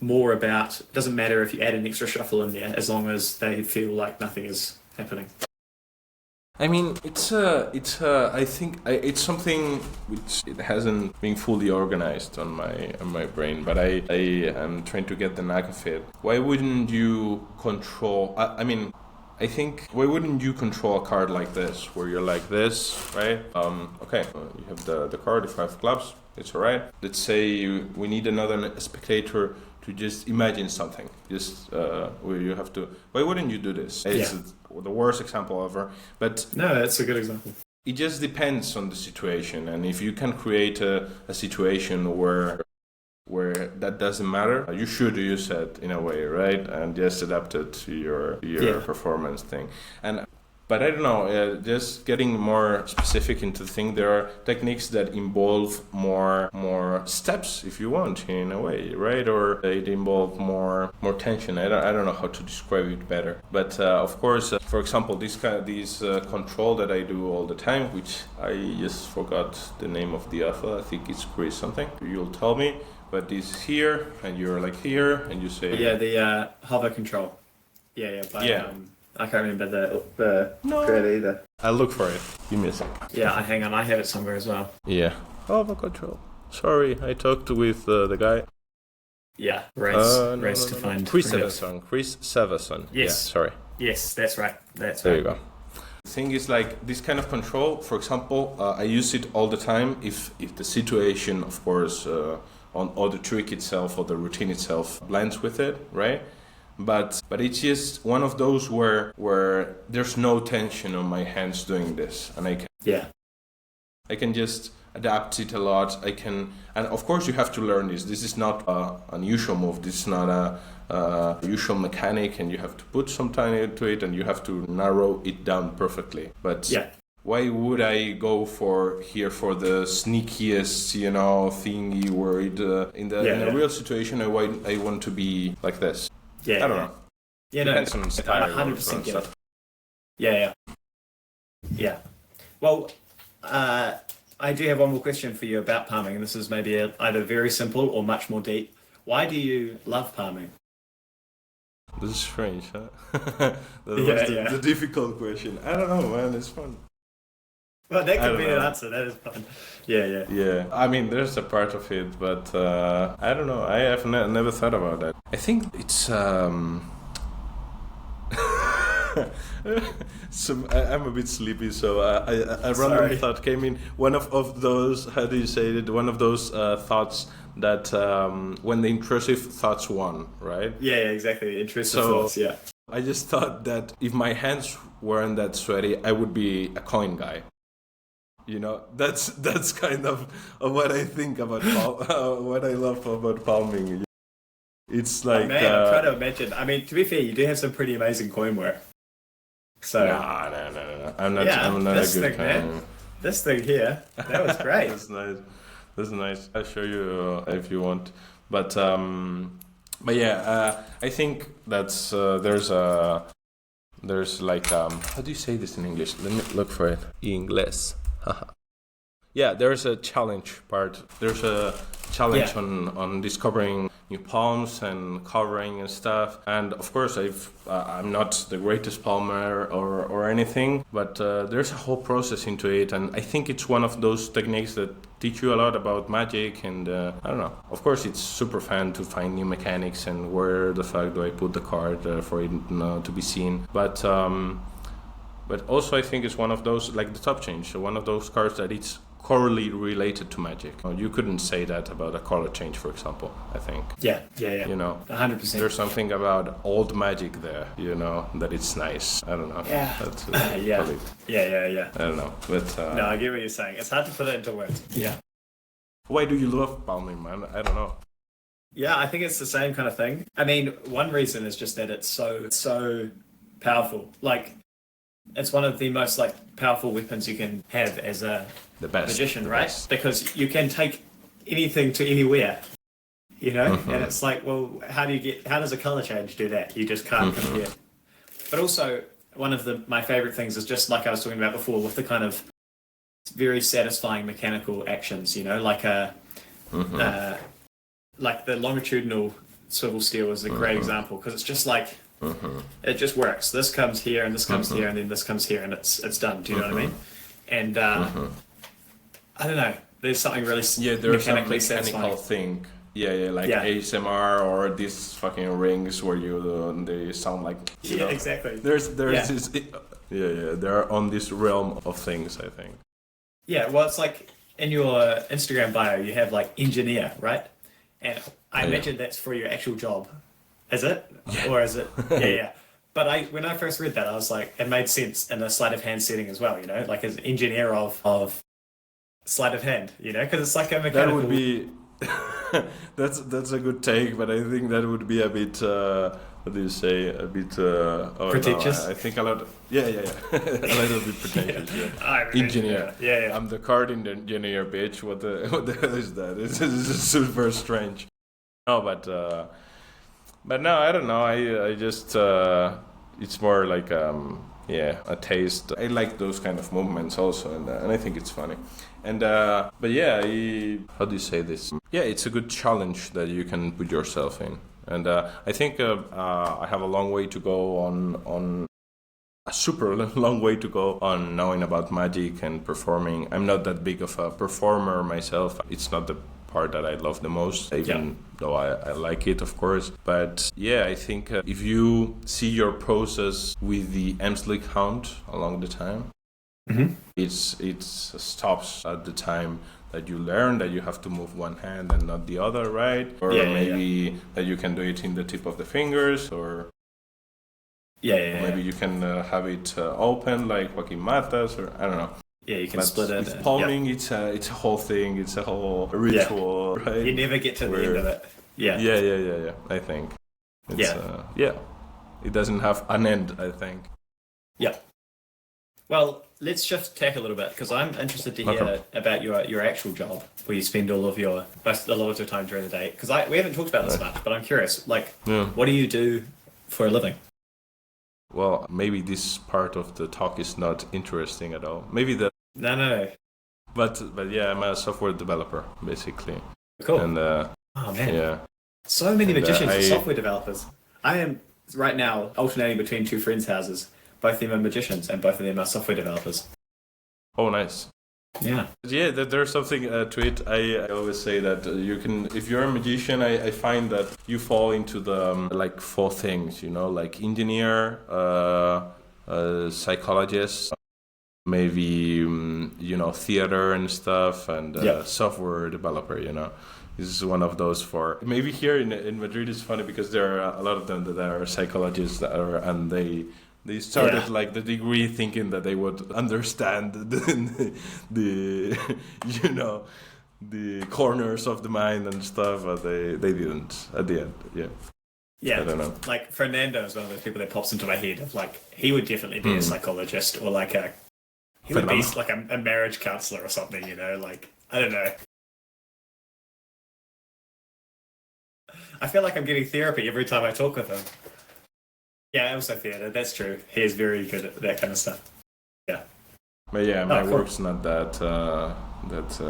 more about, it doesn't matter if you add an extra shuffle in there as long as they feel like nothing is happening. I think it's something which it hasn't been fully organized on my brain, but I am trying to get the knack of it. Why wouldn't you control? I think why wouldn't you control a card like this, where you're like this, right? You have the card, the 5 clubs. It's all right. Let's say we need another spectator to just imagine something. Where you have to. Why wouldn't you do this? It's the worst example ever. But no, that's a good example. It just depends on the situation, and if you can create a situation where that doesn't matter, you should use it in a way, right? And just adapt it to your performance thing. But I don't know, just getting more specific into the thing, there are techniques that involve more steps, if you want, in a way, right? Or they involve more tension. I don't know how to describe it better. But of course, for example, these control that I do all the time, which I just forgot the name of the alpha. I think it's Chris something. You'll tell me. But this here, and you're like here, and you say... Yeah, the hover control. I can't remember the credit either. I'll look for it. Give me a sec. Yeah, hang on. I have it somewhere as well. Yeah. Hover control. Sorry, I talked with the guy. Yeah, race to find... Chris Severson. Yes. Yeah, sorry. Yes, that's right. There you go. The thing is, like, this kind of control, for example, I use it all the time if the situation, of course... or the trick itself or the routine itself blends with it, right? But it's just one of those where there's no tension on my hands doing this, and I can just adapt it a lot. And of course you have to learn this. This is not an unusual move. This is not a usual mechanic, and you have to put some time into it, and you have to narrow it down perfectly. But why would I go for the sneakiest, thingy where in a real situation I want to be like this? I don't know. Depends on style. 100% get it. Yeah. Well, I do have one more question for you about palming, and this is maybe either very simple or much more deep. Why do you love palming? This is strange, huh? That Yeah, was yeah. the difficult question. I don't know, man. It's fun. Well, that I could don't be an know. answer. That is fun. Yeah, yeah. Yeah, I mean, there's a part of it, but I don't know. I have never thought about that. I think it's I'm a bit sleepy, so a random Sorry. thought came in. One of those, how do you say it? One of those thoughts that when the intrusive thoughts won, right? Yeah, yeah, exactly. Intrusive So- thoughts, yeah. I just thought that if my hands weren't that sweaty, I would be a coin guy. You know, that's kind of what I think about what I love about palming. It's like Man, I'm trying to imagine. I mean, to be fair, you do have some pretty amazing coin work. So, no. I'm not. Yeah, I'm not this a good thing, man. coin. this thing here, that was great. That's nice. That's nice. I'll show you if you want. But yeah, I think that's there's like how do you say this in English? Let me look for it. Inglés. Yeah, there's a challenge part. There's a challenge on discovering new palms and covering and stuff. And of course, I'm not the greatest palmer or anything, but there's a whole process into it. And I think it's one of those techniques that teach you a lot about magic. And I don't know. Of course, it's super fun to find new mechanics and where the fuck do I put the card for it to be seen. But also I think it's one of those, like the top change, so one of those cards that it's corely related to magic. You couldn't say that about a color change, for example, I think. Yeah. You know, 100%. there's something about old magic there, you know, that it's nice. I don't know. Yeah. That's, Yeah. probably- Yeah. I don't know. But No, I get what you're saying. It's hard to put it into words. Yeah. why do you love palming, man? I don't know. Yeah, I think it's the same kind of thing. I mean, one reason is just that it's so powerful. Like, it's one of the most powerful weapons you can have as a The best. magician, the right? best. Because you can take anything to anywhere, you know. Mhm. And it's like, well, how does a color change do that? You just can't compare. But also, one of my favorite things is just like I was talking about before, with the kind of very satisfying mechanical actions, you know, like the longitudinal swivel steel is a great example, because it's just like it just works. This comes here and this comes here and then this comes here and it's done. Do you know what I mean? And I don't know. There's something really There's some mechanically mechanical satisfying. thing. Like ASMR or these fucking rings where they sound like you know. Exactly. There's this they're on this realm of things, I think. Yeah, well, it's like in your Instagram bio, you have engineer, right? And I imagine that's for your actual job. Is it? Yeah. Or is it? Yeah. But when I first read that, I was like, it made sense in a sleight of hand setting as well, you know, like as engineer of sleight of hand, you know, because it's like a mechanical... That would be that's a good take, but I think that would be a bit what do you say? A bit pretentious. No, I think a lot. Yeah. A little bit pretentious. Yeah. Engineer. Yeah. I'm the card engineer, bitch. What the hell is that? It's super strange. No, but no, I don't know. I just it's more like a taste. I like those kind of movements also, and I think it's funny. And but yeah, how do you say this? Yeah, it's a good challenge that you can put yourself in. And I think I have a long way to go on a super long way to go on knowing about magic and performing. I'm not that big of a performer myself. It's not the part that I love the most, even though I like it, of course. But yeah, I think if you see your process with the Emslick count along the time, it stops at the time that you learn that you have to move one hand and not the other, right? Or maybe that you can do it in the tip of the fingers, or maybe you can have it open like Joaquin Matas, or I don't know. Yeah, you can But split it. with palming, it's a whole thing. It's a whole ritual, right? You never get to the end of it. Yeah. Yeah. I think. It's, it doesn't have an end, I think. Yeah. Well, let's shift tack a little bit, because I'm interested to hear about your actual job, where you spend a lot of your time during the day. Because we haven't talked about this much, but I'm curious. What do you do for a living? Well, maybe this part of the talk is not interesting at all. Maybe No. But yeah, I'm a software developer basically. Cool. And oh man, yeah, so many magicians I- and software developers. I am right now alternating between two friends' houses. Both of them are magicians, and both of them are software developers. oh nice. Yeah. Yeah, there's something to it. I always say that you can, if you're a magician, I find that you fall into the like four things, you know, like engineer, psychologist, maybe you know, theater and stuff, and software developer, you know. This is one of those four. Maybe here in Madrid it's funny because there are a lot of them that are psychologists that are, and they started like the degree thinking that they would understand the you know, the corners of the mind and stuff, but they didn't at the end. Yeah. Yeah, I don't know. like Fernando is one of those people that pops into my head of like he would definitely be a psychologist or like he would be like a marriage counselor or something, you know, like I don't know. I feel like I'm getting therapy every time I talk with him. Yeah, also theatre, that's true. He is very good at that kind of stuff. Yeah. But yeah, my cool. work's not that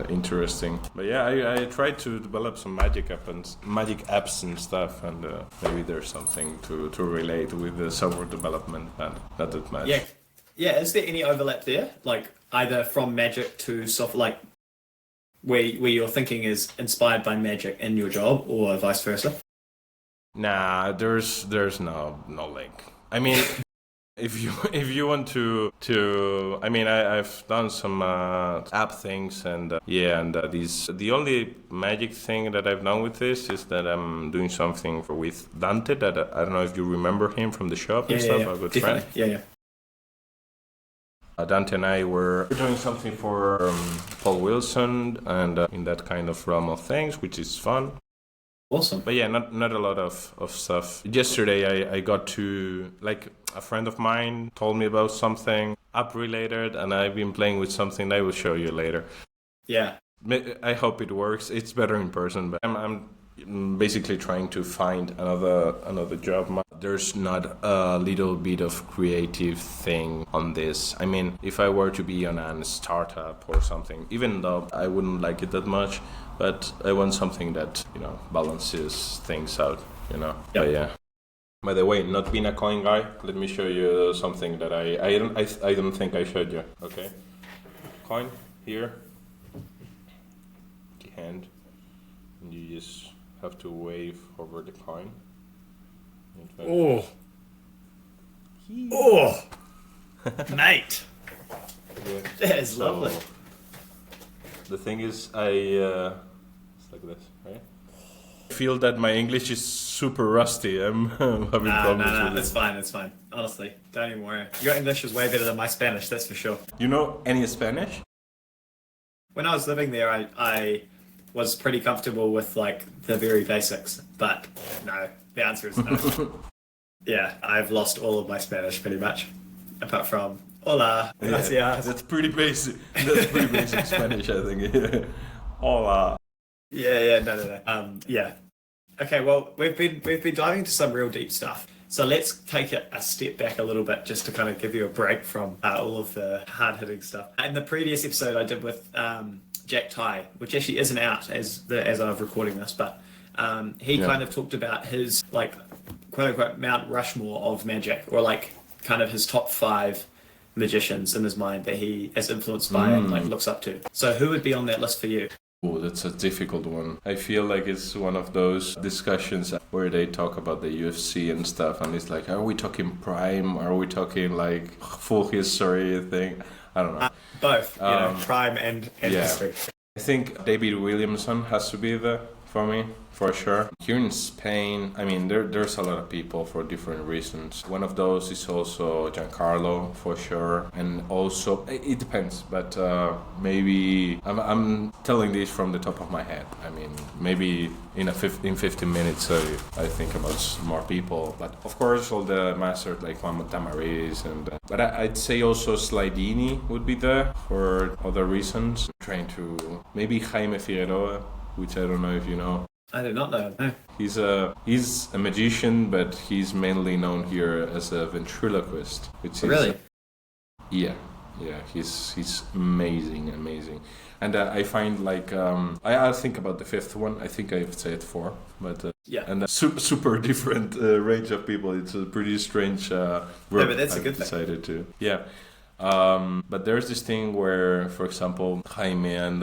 interesting. But yeah, I tried to develop some magic apps and stuff, and maybe there's something to relate with the software development, and not that much. Yeah. Yeah, is there any overlap there? Like either from magic to soft, like where your thinking is inspired by magic in your job, or vice versa? Nah, there's no link. I mean, if you want to, I mean, I've done some app things, and the only magic thing that I've done with this is that I'm doing something with Dante. That I don't know if you remember him from the shop and stuff. A good friend. Yeah. Dante and I were doing something for Paul Wilson, and in that kind of realm of things, which is fun. Awesome. But yeah, not a lot of stuff. Yesterday I got to, like, a friend of mine told me about something app related, and I've been playing with something I will show you later. Yeah. I hope it works. It's better in person, but I'm basically trying to find another job. There's not a little bit of creative thing on this. I mean, if I were to be on a startup or something, even though I wouldn't like it that much, but I want something that, you know, balances things out, you know. Yep. But yeah. By the way, not being a coin guy, let me show you something that I don't think I showed you. Okay, coin here, the hand, and you just have to wave over the coin. Oh, mate, Yeah. that is lovely. The thing is, it's like this, right? I feel that my English is super rusty. I'm having problems with it. It's fine. Honestly, don't even worry. Your English is way better than my Spanish, that's for sure. You know any Spanish? When I was living there, I was pretty comfortable with like the very basics, but no, the answer is no. Yeah, I've lost all of my Spanish pretty much, apart from hola, gracias. Yeah, that's pretty basic. That's pretty basic Spanish, I think. Hola. Yeah, no. Yeah. Okay, well, we've been diving into some real deep stuff. So let's take it a step back a little bit just to kind of give you a break from all of the hard-hitting stuff. In the previous episode I did with Jack Tai, which actually isn't out as I'm recording this, but he kind of talked about his, like, quote-unquote Mount Rushmore of magic, or like kind of his top 5 magicians in his mind that he is influenced by and like looks up to. So who would be on that list for you? Oh, that's a difficult one. I feel like it's one of those discussions where they talk about the UFC and stuff, and it's like, are we talking prime? Are we talking like full history thing? I don't know. Both, you know, prime and history. I think David Williamson has to be there for me, for sure. Here in Spain, I mean, there's a lot of people for different reasons. One of those is also Giancarlo, for sure. And also, it depends, but maybe, I'm telling this from the top of my head. I mean, maybe in 15 minutes I think about more people. But of course, all the masters like Juan Tamariz, but I'd say also Slidini would be there for other reasons. I'm trying to, maybe Jaime Figueroa, which I don't know if you know. I do not know. No. He's a magician, but he's mainly known here as a ventriloquist, which is really. Yeah. he's amazing. And I find like I'll think about the fifth one. I think I've said four, but and a super different range of people. It's a pretty strange group. But that's a good thing. Decided to but there's this thing where, for example, Jaime and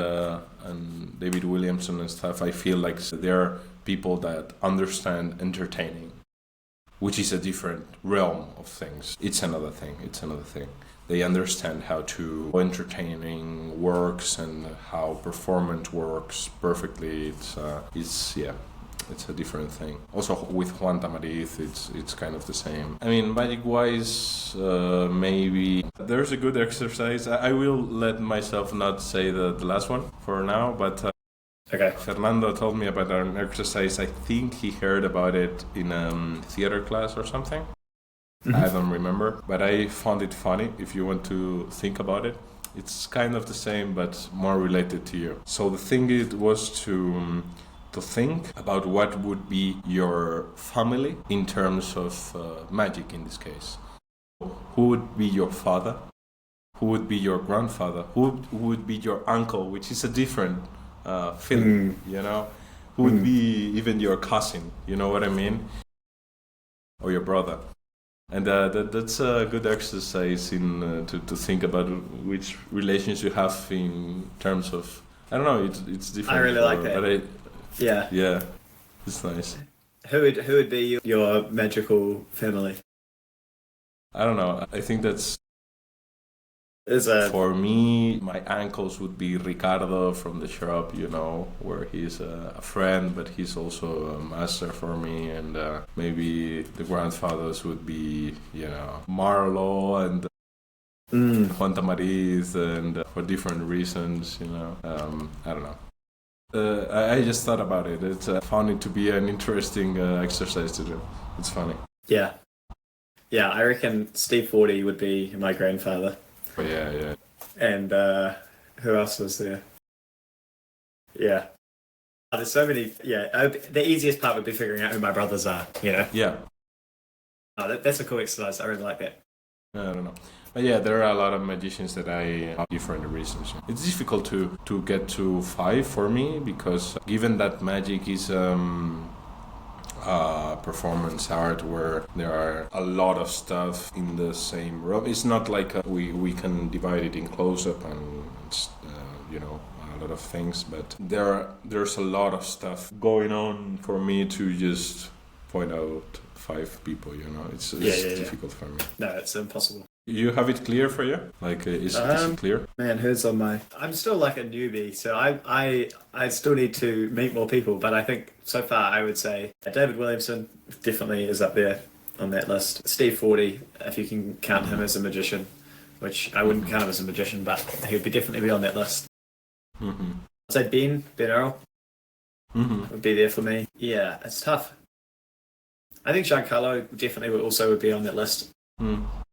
David Williamson and stuff, I feel like they're people that understand entertaining, which is a different realm of things. It's another thing. They understand how entertaining works and how performance works perfectly. It's a different thing. Also with Juan Tamariz, it's kind of the same. I mean, magic-wise, maybe there's a good exercise. I will let myself not say the last one for now, but okay. Fernando told me about an exercise. I think he heard about it in a theater class or something. Mm-hmm. I don't remember, but I found it funny. If you want to think about it, it's kind of the same, but more related to you. So the thing was to think about what would be your family in terms of magic in this case. Who would be your father? Who would be your grandfather? Who would be your uncle, which is a different feeling, you know? Who would be even your cousin, you know what I mean? Or your brother. And that's a good exercise in to think about which relations you have in terms of, I don't know, it's different. I really like that. Yeah, it's nice. Who would be your magical family? I don't know. I think for me, my uncles would be Ricardo from the shop, you know, where he's a friend, but he's also a master for me. And maybe the grandfathers would be, you know, Marlo and Juan Tamariz, and for different reasons, you know. I don't know. I just thought about it. I found it to be an interesting exercise to do. It's funny. Yeah, I reckon Steve 40 would be my grandfather. Oh, yeah. And who else was there? Yeah. There's so many. Yeah, the easiest part would be figuring out who my brothers are, you know? Yeah. Oh, that's a cool exercise. I really like that. I don't know. But yeah, there are a lot of magicians that I have different reasons. It's difficult to get to 5 for me, because given that magic is performance art where there are a lot of stuff in the same room. It's not like we can divide it in close-up and you know, a lot of things, but there's a lot of stuff going on for me to just point out 5 people, you know. It's difficult for me. No, it's impossible. You have it clear for you? Like, is it clear? Man, who's on my... I'm still like a newbie, so I still need to meet more people, but I think so far I would say David Williamson definitely is up there on that list. Steve 40, if you can count him as a magician, which I wouldn't count him as a magician, but he would definitely be on that list. Mm-hmm. I'd say Ben Earl would be there for me. Yeah, it's tough. I think Giancarlo definitely would be on that list.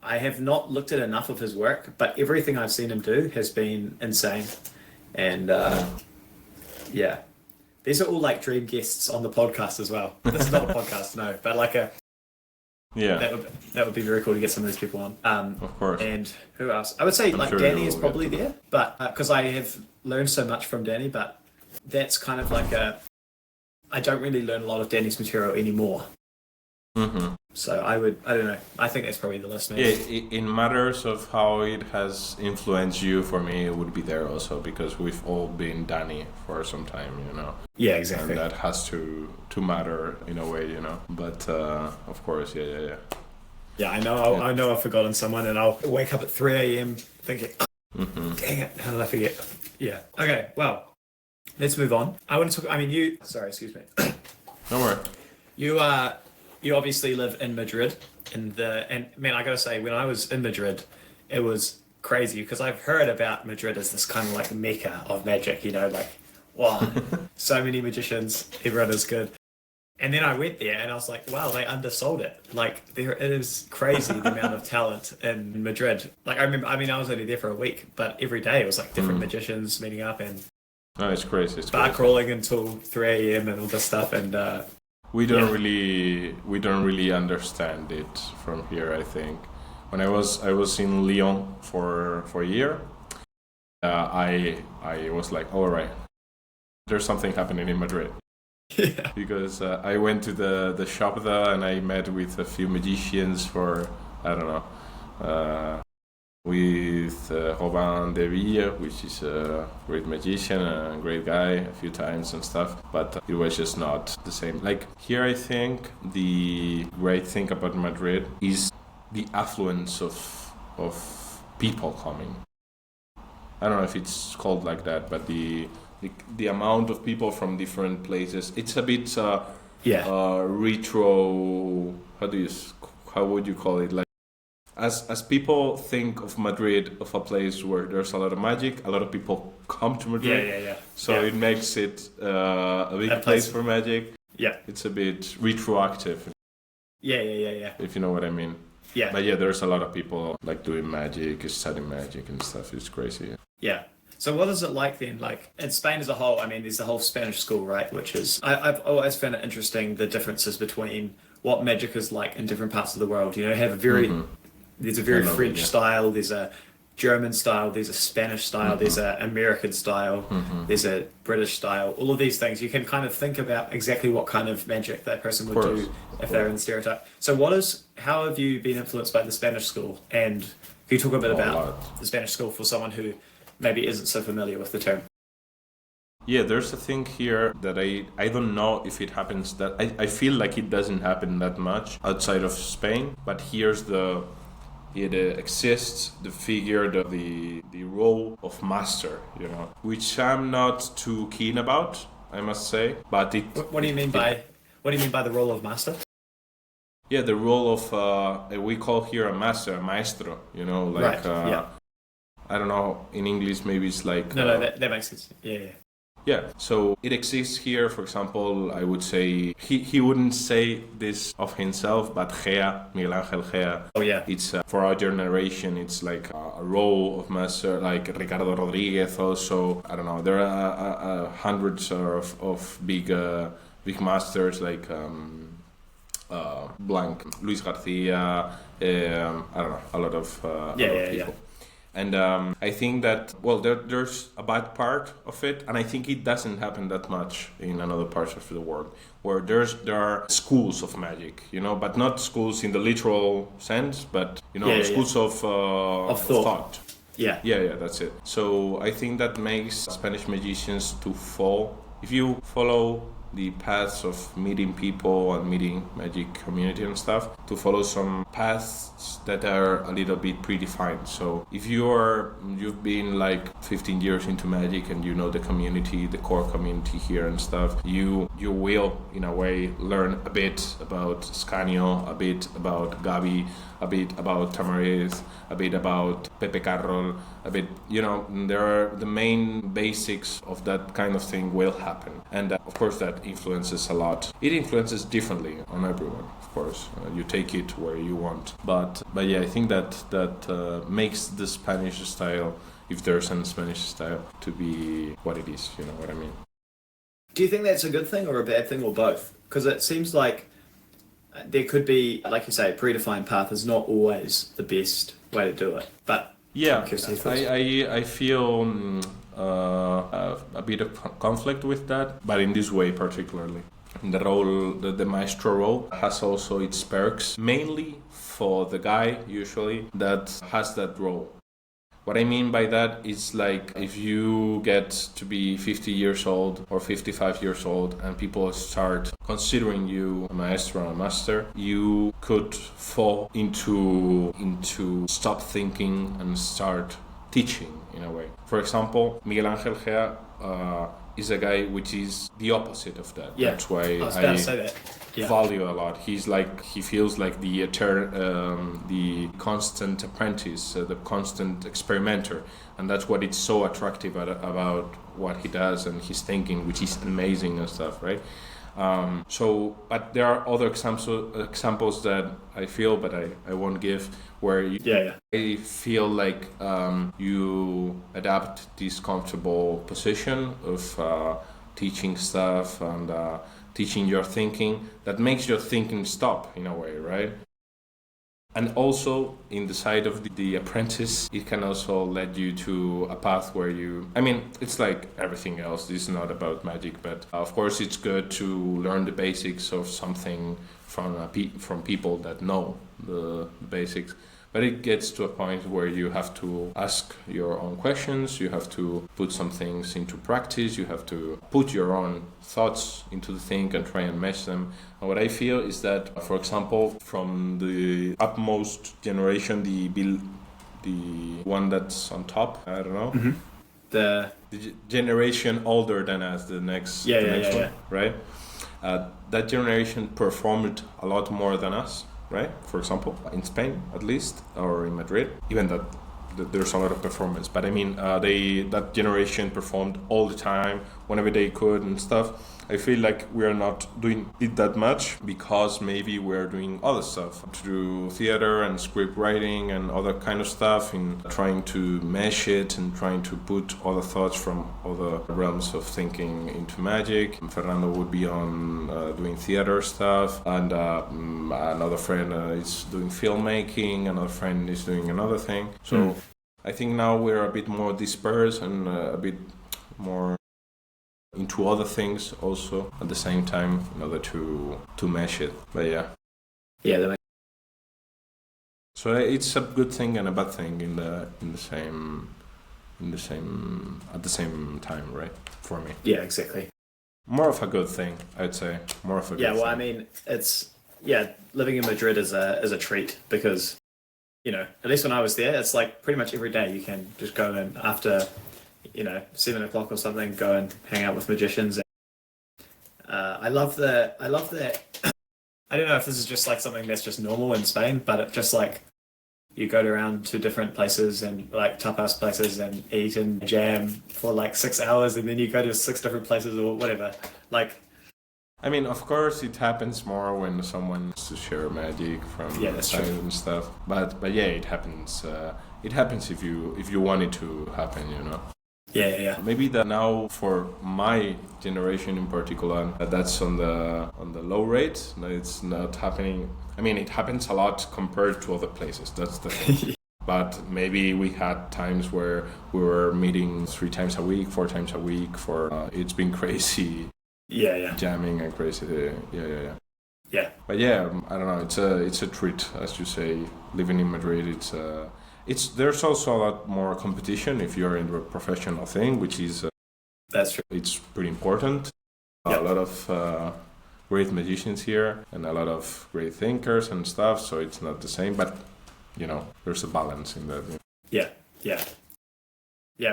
I have not looked at enough of his work, but everything I've seen him do has been insane. And yeah, these are all like dream guests on the podcast as well. This is not a podcast, no, but like that would be very cool to get some of these people on. Of course. And who else? I would say like Danny is probably there, but because I have learned so much from Danny, but that's kind of like I don't really learn a lot of Danny's material anymore. So I don't know. I think that's probably the list. Maybe. Yeah, in matters of how it has influenced you, for me, it would be there also, because we've all been Danny for some time, you know. Yeah, exactly. And that has to matter in a way, you know. But of course, yeah. Yeah, I know I've forgotten someone, and I'll wake up at 3 a.m. thinking, dang it, how did I forget? Yeah. Okay, well, let's move on. I want to talk. I mean, you. Sorry, excuse me. Don't worry. You obviously live in Madrid, and man, I gotta say, when I was in Madrid, it was crazy, because I've heard about Madrid as this kind of like mecca of magic, you know, like, wow, so many magicians, everyone is good. And then I went there and I was like, wow, they undersold it. Like, it is crazy the amount of talent in Madrid. Like, I remember, I mean, I was only there for a week, but every day it was like different magicians meeting up and it's crazy. Bar crawling until 3 a.m. and all this stuff, and we don't really understand it from here, I think. when I was in Lyon for a year, I was like, all right, there's something happening in Madrid. Yeah. Because I went to the shop there and I met with a few magicians for, I don't know, with Robin de Ville, which is a great magician, a great guy, a few times and stuff, but it was just not the same. Like here, I think the great thing about Madrid is the affluence of people coming. I don't know if it's called like that, but the amount of people from different places, it's a bit retro. How would you call it? Like as people think of Madrid, of a place where there's a lot of magic, a lot of people come to Madrid. Yeah. So it makes it a big place for magic. Yeah. It's a bit retroactive. Yeah. If you know what I mean. Yeah. But yeah, there's a lot of people like doing magic, studying magic and stuff. It's crazy. Yeah. So what is it like then? Like in Spain as a whole, I mean, there's the whole Spanish school, right? Which is, I've always found it interesting, the differences between what magic is like in different parts of the world. You know, have a very, there's a very French style, there's a German style, there's a Spanish style, there's an American style, there's a British style, all of these things. You can kind of think about exactly what kind of magic that person would do if they're in the stereotype. So how have you been influenced by the Spanish school? And can you talk a bit about the Spanish school for someone who maybe isn't so familiar with the term? Yeah, there's a thing here that I don't know if it happens that I feel like it doesn't happen that much outside of Spain, but it exists, the figure, the role of master, you know, which I'm not too keen about, I must say. But what do you mean by the role of master? Yeah, the role of we call here a master, a maestro, you know, like I don't know, in English maybe it's like that makes sense. Yeah, so it exists here. For example, I would say he wouldn't say this of himself, but Miguel Ángel Gea. Oh yeah, it's for our generation. It's like a role of master, like Ricardo Rodriguez. Also, I don't know. There are hundreds of big masters like Blanc, Luis Garcia. I don't know, a lot of people. Yeah. And I think that, well, there's a bad part of it, and I think it doesn't happen that much in other parts of the world, where there are schools of magic, you know, but not schools in the literal sense, but, you know, schools of thought. Yeah, that's it. So I think that makes Spanish magicians to fall. If you follow the paths of meeting people and meeting magic community and stuff, to follow some paths that are a little bit predefined. So if you've been like 15 years into magic and you know the community, the core community here and stuff, you will in a way learn a bit about Scanio, a bit about Gabi, a bit about Tamariz, a bit about Pepe Carroll, a bit, you know, there are the main basics of that kind of thing will happen. And of course that influences a lot. It influences differently on everyone, of course. You take it where you want. But yeah, I think that makes the Spanish style, if there's a Spanish style, to be what it is, you know what I mean? Do you think that's a good thing or a bad thing or both? Because it seems like there could be, like you say, a predefined path is not always the best way to do it. But yeah, I feel a bit of conflict with that, but in this way particularly. The role, the maestro role, has also its perks, mainly for the guy, usually, that has that role. What I mean by that is like if you get to be 50 years old or 55 years old and people start considering you a maestro or a master, you could fall into stop thinking and start teaching in a way. For example, Miguel Ángel Gea is a guy which is the opposite of that. Yeah, that's why I was about to say that. Yeah. Value a lot. He feels like the constant apprentice, the constant experimenter, and that's what it's so attractive about what he does and his thinking, which is amazing and stuff, right? But there are other examples that I feel, but I won't give, where I feel like you adapt this comfortable position of teaching stuff and teaching your thinking that makes your thinking stop in a way, right? And also, in the side of the apprentice, it can also lead you to a path where you... I mean, it's like everything else. This is not about magic, but of course it's good to learn the basics of something from people that know the basics. But it gets to a point where you have to ask your own questions, you have to put some things into practice, you have to put your own thoughts into the thing and try and mesh them. And what I feel is that, for example, from the upmost generation, the one that's on top, I don't know, The generation older than us, the next one, right? That generation performed a lot more than us. Right, for example, in Spain at least, or in Madrid, even that there's a lot of performance. But I mean, that generation performed all the time, whenever they could and stuff. I feel like we are not doing it that much because maybe we're doing other stuff, through theater and script writing and other kind of stuff, in trying to mesh it and trying to put other thoughts from other realms of thinking into magic. Fernando would be on doing theater stuff, and another friend is doing filmmaking, another friend is doing another thing. So I think now we're a bit more dispersed and a bit more into other things also at the same time, in order to mesh it. But yeah, so it's a good thing and a bad thing in the same at the same time, right? For me, yeah, exactly. More of a good thing, I'd say. More of a good well, thing. I mean, it's living in Madrid is a treat, because at least when I was there, it's like pretty much every day you can just go in after 7 o'clock or something, go and hang out with magicians. I love that. I don't know if this is just like something that's just normal in Spain, but it just like you go around to different places and like tapas places and eat and jam for like 6 hours, and then you go to 6 different places or whatever. Like, I mean, of course, it happens more when someone wants to share magic from side and stuff. But yeah, it happens. It happens if you want it to happen, Yeah. Maybe that now for my generation in particular, that's on the low rate. It's not happening. I mean, it happens a lot compared to other places. That's the thing. But maybe we had times where we were meeting 3 times a week, 4 times a week. For it's been crazy. Yeah. Jamming and crazy. Yeah. But yeah, I don't know. It's a treat, as you say. Living in Madrid, there's also a lot more competition if you're in the professional thing, which is that's true. It's pretty important. A lot of great magicians here and a lot of great thinkers and stuff. So it's not the same, but there's a balance in that. Yeah.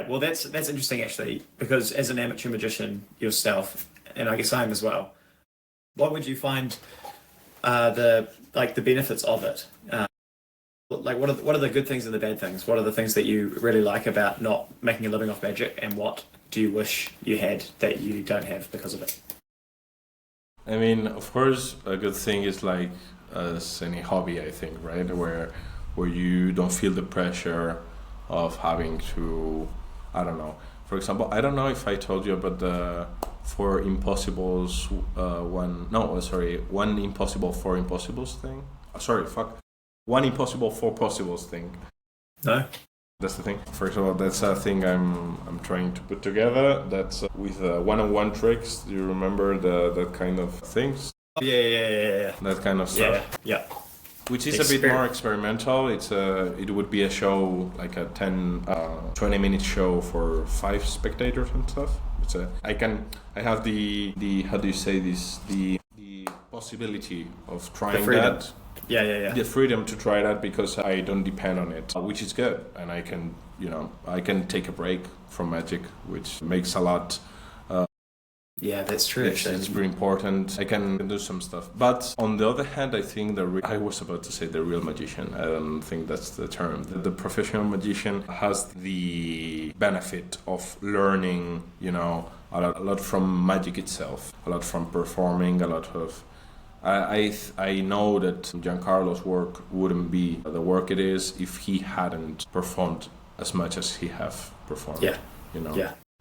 Well, that's interesting actually, because as an amateur magician yourself, and I guess I am as well, what would you find the benefits of it? Like, what are the good things and the bad things? What are the things that you really like about not making a living off magic, and what do you wish you had that you don't have because of it? I mean, of course, a good thing is like as any hobby, I think, right? Where you don't feel the pressure of having to, I don't know. For example, I don't know if I told you about the 4 impossibles, one impossible 4 impossibles thing. One impossible 4 possibles thing. No? That's the thing. First of all, that's a thing I'm trying to put together. That's with one-on-one tricks. Do you remember that kind of things? Yeah. That kind of stuff. Yeah. Which is a bit more experimental. It would be a show, like a 20-minute show for 5 spectators and stuff. I have the how do you say this? The possibility of trying that. Yeah. The freedom to try that, because I don't depend on it, which is good, and I can take a break from magic, which makes a lot. Yeah, that's true. It's pretty important. I can do some stuff, but on the other hand, I think I was about to say the real magician. I don't think that's the term. The professional magician has the benefit of learning, a lot from magic itself, a lot from performing, a lot of. I know that Giancarlo's work wouldn't be the work it is if he hadn't performed as much as he have performed. Yeah.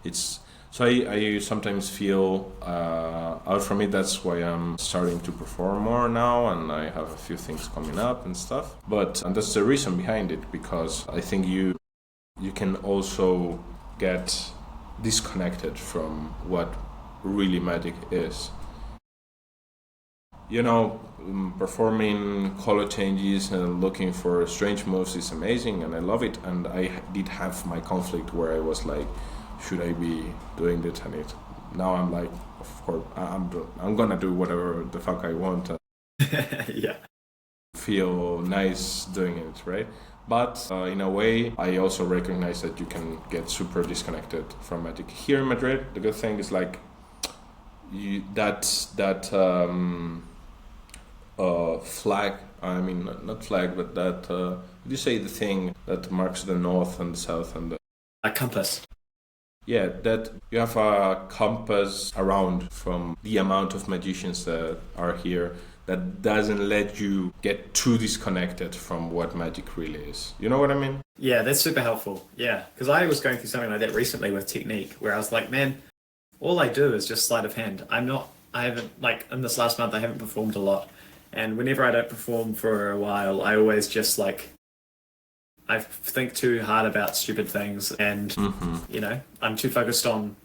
It's So I sometimes feel out from it. That's why I'm starting to perform more now, and I have a few things coming up and stuff. And that's the reason behind it, because I think you can also get disconnected from what really magic is. Performing color changes and looking for strange moves is amazing, and I love it. And I did have my conflict where I was like, should I be doing this and it? Now I'm like, of course, I'm gonna do whatever the fuck I want. Yeah. Feel nice doing it, right? But in a way, I also recognize that you can get super disconnected from magic. Here in Madrid, the good thing is like flag, I mean, not flag, but that, you say the thing that marks the north and the south and a compass. Yeah, that you have a compass around from the amount of magicians that are here that doesn't let you get too disconnected from what magic really is. You know what I mean? Yeah, that's super helpful. Yeah, because I was going through something like that recently with technique, where I was like, man, all I do is just sleight of hand. I haven't, like, in this last month, I haven't performed a lot. And whenever I don't perform for a while, I always just, like, I think too hard about stupid things, and, I'm too focused on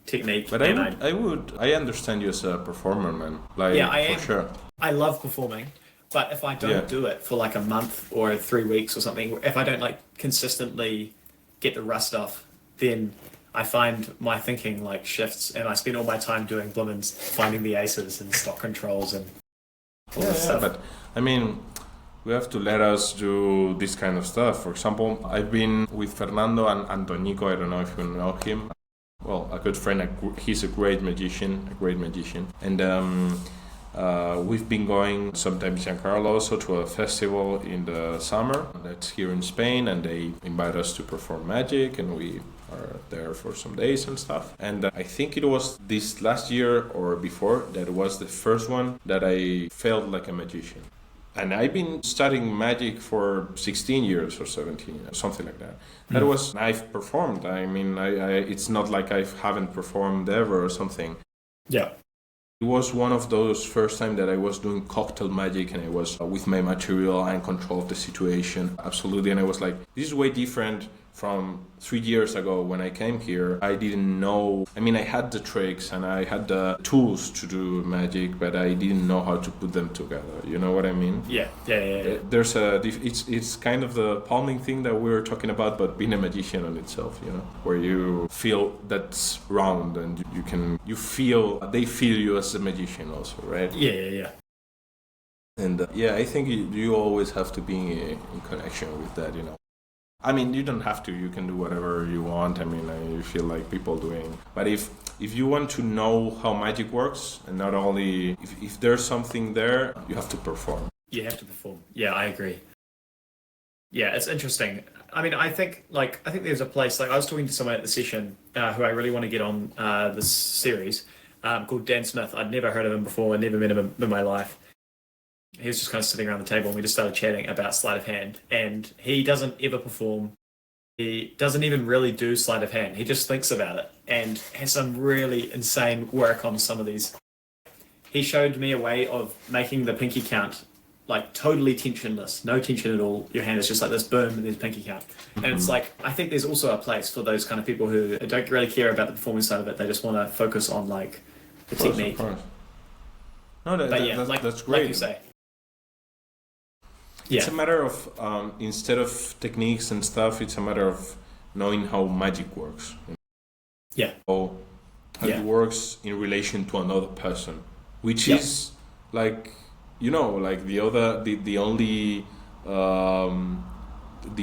technique. But I understand you as a performer, man. Like, yeah, I am. For sure. I love performing, but if I don't do it for like a month or 3 weeks or something, if I don't like consistently get the rust off, then I find my thinking like shifts, and I spend all my time doing bloomins, finding the aces and stock controls and all this stuff. But I mean, we have to let us do this kind of stuff. For example, I've been with Fernando and Antonico. I don't know if you know him. Well, a good friend. He's a great magician. And we've been going sometimes Giancarlo also to a festival in the summer that's here in Spain, and they invite us to perform magic, and we are there for some days and stuff. And I think it was this last year or before that was the first one that I felt like a magician. And I've been studying magic for 16 years or 17 years, something like that. That was, I've performed. I mean, it's not like I haven't performed ever or something. Yeah. It was one of those first time that I was doing cocktail magic, and I was with my material and control of the situation. Absolutely. And I was like, this is way different from 3 years ago when I came here. I didn't know, I mean, I had the tricks and I had the tools to do magic, but I didn't know how to put them together. You know what I mean? Yeah. There's it's kind of the palming thing that we were talking about, but being a magician on itself, where you feel that's round and you feel, they feel you as a magician also, right? Yeah. And I think you always have to be in connection with that, I mean, you don't have to. You can do whatever you want. I mean, I feel like people doing. But if you want to know how magic works, and not only if there's something there, you have to perform. You have to perform. Yeah, I agree. Yeah, it's interesting. I mean, I think there's a place. Like I was talking to someone at the session who I really want to get on this series called Dan Smith. I'd never heard of him before. I'd never met him in my life. He was just kind of sitting around the table, and we just started chatting about sleight of hand. And he doesn't ever perform. He doesn't even really do sleight of hand. He just thinks about it and has some really insane work on some of these. He showed me a way of making the pinky count like totally tensionless, no tension at all. Your hand is just like this, boom, and there's pinky count. And it's like, I think there's also a place for those kind of people who don't really care about the performance side of it. They just want to focus on like the technique. Of course. No, that's great. Like you say. Yeah. It's a matter of, instead of techniques and stuff, it's a matter of knowing how magic works. Yeah. How it works in relation to another person, which is like, like the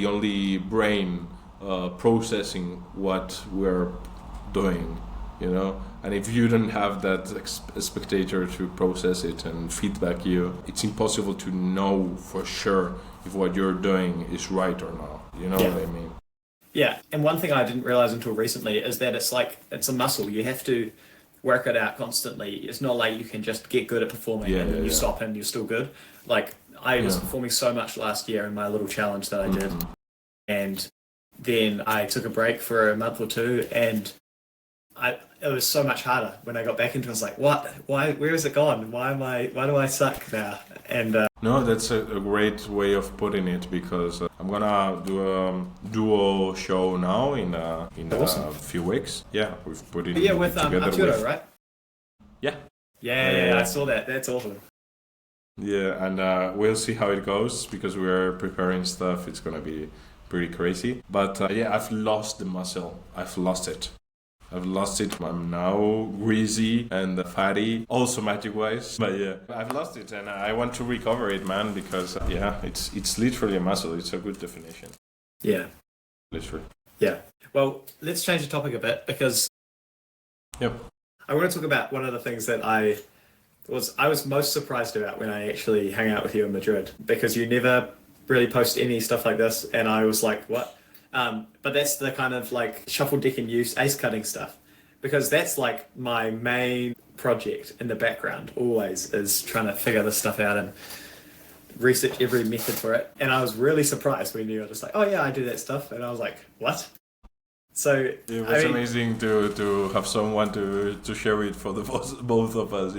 only brain processing what we're doing, And if you don't have that spectator to process it and feedback you, it's impossible to know for sure if what you're doing is right or not. You know what I mean? Yeah, and one thing I didn't realize until recently is that it's a muscle. You have to work it out constantly. It's not like you can just get good at performing and then you stop and you're still good. Like I was performing so much last year in my little challenge that I did, and then I took a break for a month or two, and it was so much harder when I got back into it. I was like, what? Why? Where is it gone? Why do I suck now? And No, that's a great way of putting it, because I'm gonna do a duo show now in Awesome. a few weeks. Yeah, we've put it with together Arturo, with right? yeah. Yeah, I saw that. That's awesome. Yeah, and we'll see how it goes, because we're preparing stuff. It's gonna be pretty crazy. But yeah, I've lost the muscle. I've lost it. I'm now greasy and fatty, also magic-wise. But yeah, I've lost it, and I want to recover it, man, because yeah, it's literally a muscle. It's a good definition. Yeah. Literally. Yeah. Well, let's change the topic a bit, because Yep. I want to talk about one of the things that I was most surprised about when I actually hung out with you in Madrid, because you never really post any stuff like this, and I was like, what? But that's the kind of like shuffle deck and use ace cutting stuff, because that's like my main project in the background always, is trying to figure this stuff out and research every method for it. And I was really surprised when you were just like, oh yeah, I do that stuff. And I was like, what? So it was amazing to have someone to share it for the both of us.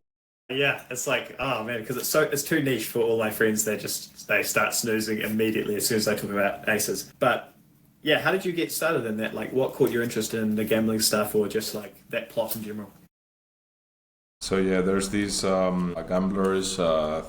Yeah, it's like, oh man, because it's too niche for all my friends. They start snoozing immediately as soon as I talk about aces. But yeah, how did you get started in that? Like, what caught your interest in the gambling stuff, or just like that plot in general? So yeah, there's this gamblers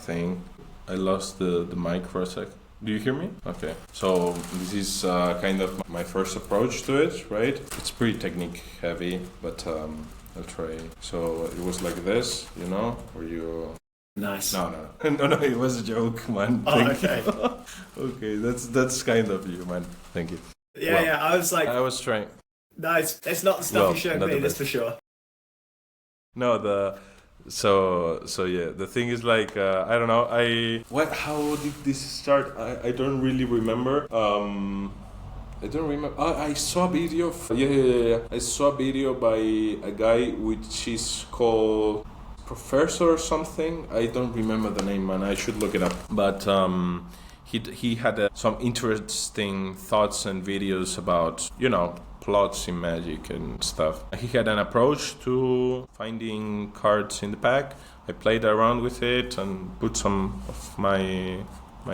thing. I lost the mic for a sec. Do you hear me? Okay. So this is kind of my first approach to it, right? It's pretty technique heavy, but I'll try. So it was like this, where you... Nice. No, it was a joke, man. Oh, okay. Okay, that's kind of you, man. Thank you. Yeah, I was like... I was trying... No, it's not the stuff you showed me, that's for sure. No, So yeah, the thing is like I don't know. How did this start? I don't really remember. I don't remember. I saw a video. Yeah. I saw a video by a guy which is called Professor or something. I don't remember the name, man. I should look it up. But he had some interesting thoughts and videos about plots in Magic and stuff. He had an approach to finding cards in the pack. I played around with it and put some of my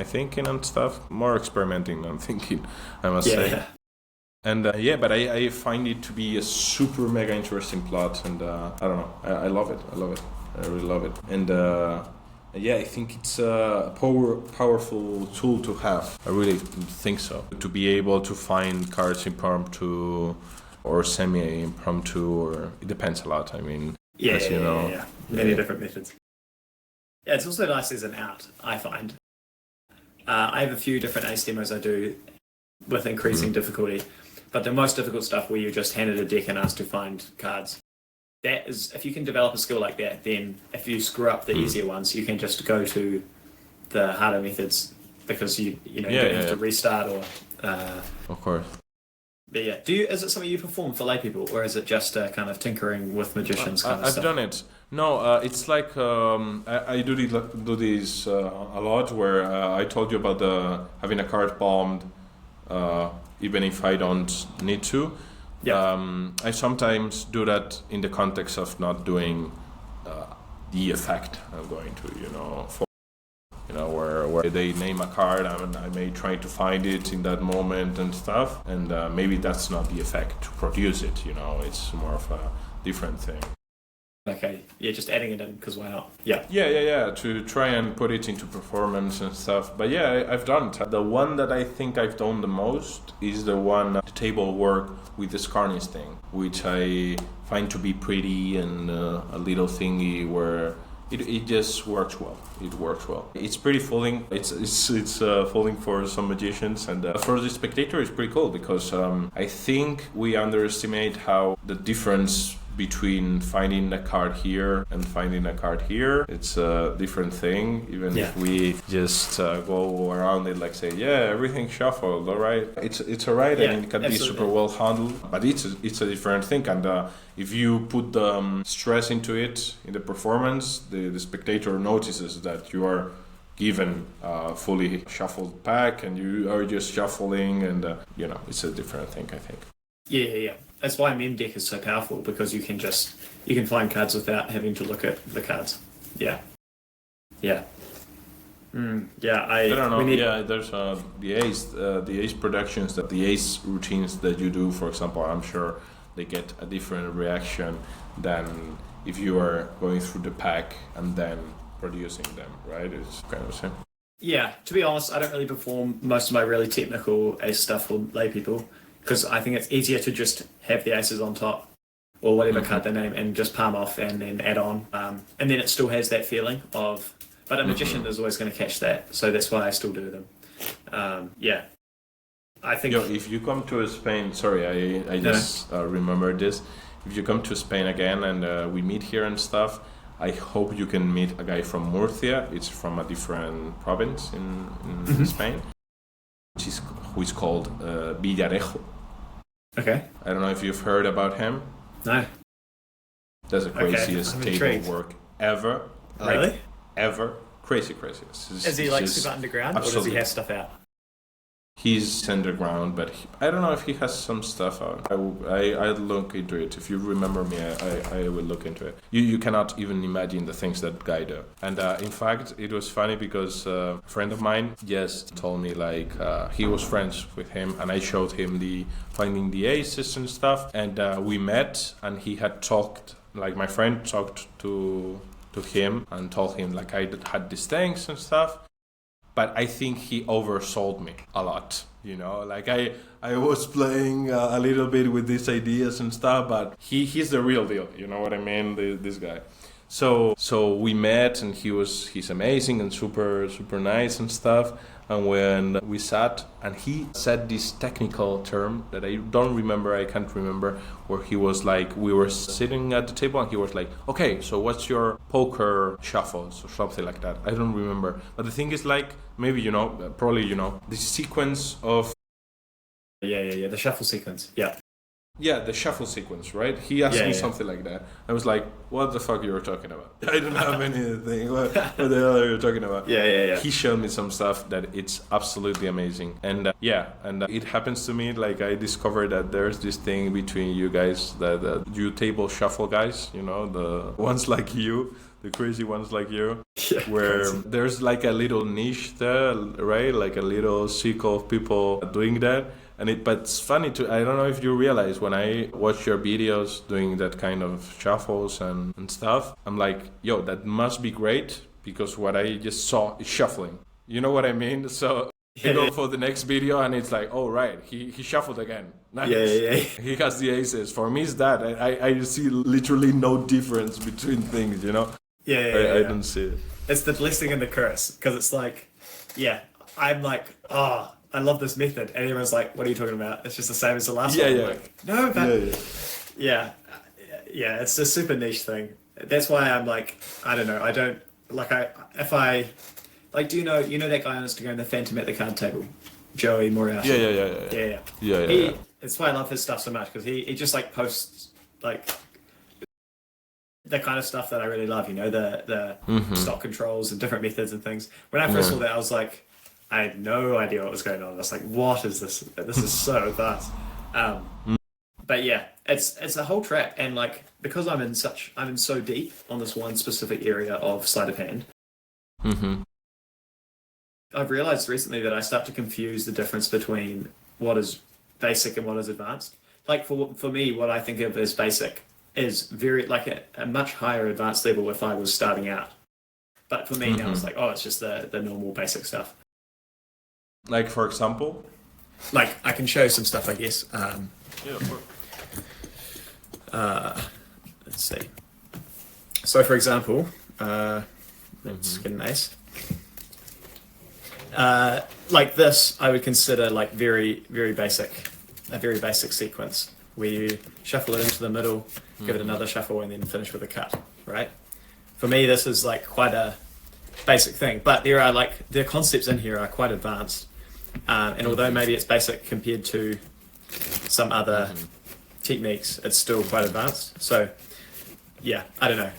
thinking and stuff. More experimenting than thinking, I must say. Yeah. And but I find it to be a super mega interesting plot, and I don't know. I love it. I really love it. And yeah, I think it's a powerful tool to have. I really think so. To be able to find cards impromptu or semi-impromptu, or it depends a lot. I mean, yeah. Many different methods. Yeah, it's also nice as an out, I find. I have a few different ace demos I do with increasing difficulty, but the most difficult stuff where you're just handed a deck and asked to find cards. That is, if you can develop a skill like that, then if you screw up the easier ones, you can just go to the harder methods, because you don't have to restart or. Of course. But yeah, is it something you perform for lay people, or is it just kind of tinkering with magicians kind of I've stuff? done it. No, it's like I do this a lot, where I told you about having a card bombed, even if I don't need to. Yeah. I sometimes do that in the context of not doing the effect I'm going to, where they name a card and I may try to find it in that moment and stuff, and maybe that's not the effect to produce it, it's more of a different thing. Okay, yeah, just adding it in, because why not? Yeah. Yeah, to try and put it into performance and stuff. But yeah, I've done it. The one that I think I've done the most is the table work with the Skarnis thing, which I find to be pretty and a little thingy where it just works well. It works well. It's pretty fooling. It's fooling for some magicians, and for the spectator it's pretty cool, because I think we underestimate how the difference between finding a card here and finding a card here, it's a different thing. Even if we just go around it like say, everything shuffled, all right, it's all right, and it can be super well handled, but it's a different thing. And if you put the stress into it in the performance, the spectator notices that you are given a fully shuffled pack and you are just shuffling, and it's a different thing, I think. Yeah. That's why mem deck is so powerful, because you can find cards without having to look at the cards. Yeah. Yeah. I don't know. There's the ace productions, that the ace routines that you do, for example, I'm sure they get a different reaction than if you are going through the pack and then producing them, right? It's kind of the same. Yeah, to be honest, I don't really perform most of my really technical ace stuff for lay people, because I think it's easier to just have the aces on top, or whatever card they name, and just palm off and then add on. And then it still has that feeling of... But a magician is always going to catch that, so that's why I still do them. I think... if you come to Spain... Sorry, I just remembered this. If you come to Spain again and we meet here and stuff, I hope you can meet a guy from Murcia. It's from a different province in Spain, who is called Villarejo. Okay. I don't know if you've heard about him. No. That's the craziest table work ever. Really? Ever. Crazy. Is he like super underground, or does he have stuff out? He's underground, but I don't know if he has some stuff out. I'll look into it. If you remember me, I will look into it. You cannot even imagine the things that guy do. And in fact, it was funny because a friend of mine just told me he was friends with him, and I showed him the finding the aces and stuff. And we met, and he had talked, my friend talked to him and told him I had these things and stuff. But I think he oversold me a lot, I was playing a little bit with these ideas and stuff, but he's the real deal, you know what I mean, this guy. So we met, and he's amazing and super nice and stuff. And when we sat, and he said this technical term that I can't remember, where he was we were sitting at the table, and he was like, okay, so what's your poker shuffles or something like that? I don't remember. But the thing is maybe probably the sequence of... Yeah, the shuffle sequence, yeah. Yeah, the shuffle sequence, right? He asked me something like that. I was like, what the fuck you were talking about? I don't have anything. What the hell are you talking about? Yeah. He showed me some stuff that it's absolutely amazing. And it happens to me, I discovered that there's this thing between you guys, you table shuffle guys, the ones like you, the crazy ones like you, where there's a little niche there, right? A little circle of people doing that. But it's funny too. I don't know if you realize, when I watch your videos doing that kind of shuffles and stuff, I'm like, yo, that must be great, because what I just saw is shuffling. You know what I mean? So I go for the next video, and it's like, oh right, he shuffled again. Nice. Yeah. He has the aces. For me, it's that. I see literally no difference between things. I don't see it. It's the blessing and the curse, because it's I'm I love this method, and everyone's like, what are you talking about? It's just the same as the last one. Yeah. No, but yeah, it's a super niche thing. That's why I'm I don't know, I don't do you know that guy on Instagram, the Phantom at the card table, Joey Moriarty? Yeah. That's why I love his stuff so much, because he just posts the kind of stuff that I really love, the stock controls and different methods and things. When I first saw that, I was like, I had no idea what was going on. I was like, what is this? This is so advanced. But yeah, it's a whole trap. And because I'm in so deep on this one specific area of sleight of hand, I've realized recently that I start to confuse the difference between what is basic and what is advanced. For me, what I think of as basic is very a much higher advanced level if I was starting out. But for me now, it's it's just the normal basic stuff. For example? I can show you some stuff, I guess. Of course. Let's see. So, for example, let's get an ace. This, I would consider very, very basic, a very basic sequence where you shuffle it into the middle, give it another shuffle, and then finish with a cut, right? For me, this is quite a basic thing, but there are the concepts in here are quite advanced. And although maybe it's basic compared to some other techniques, it's still quite advanced. So, yeah, I don't know.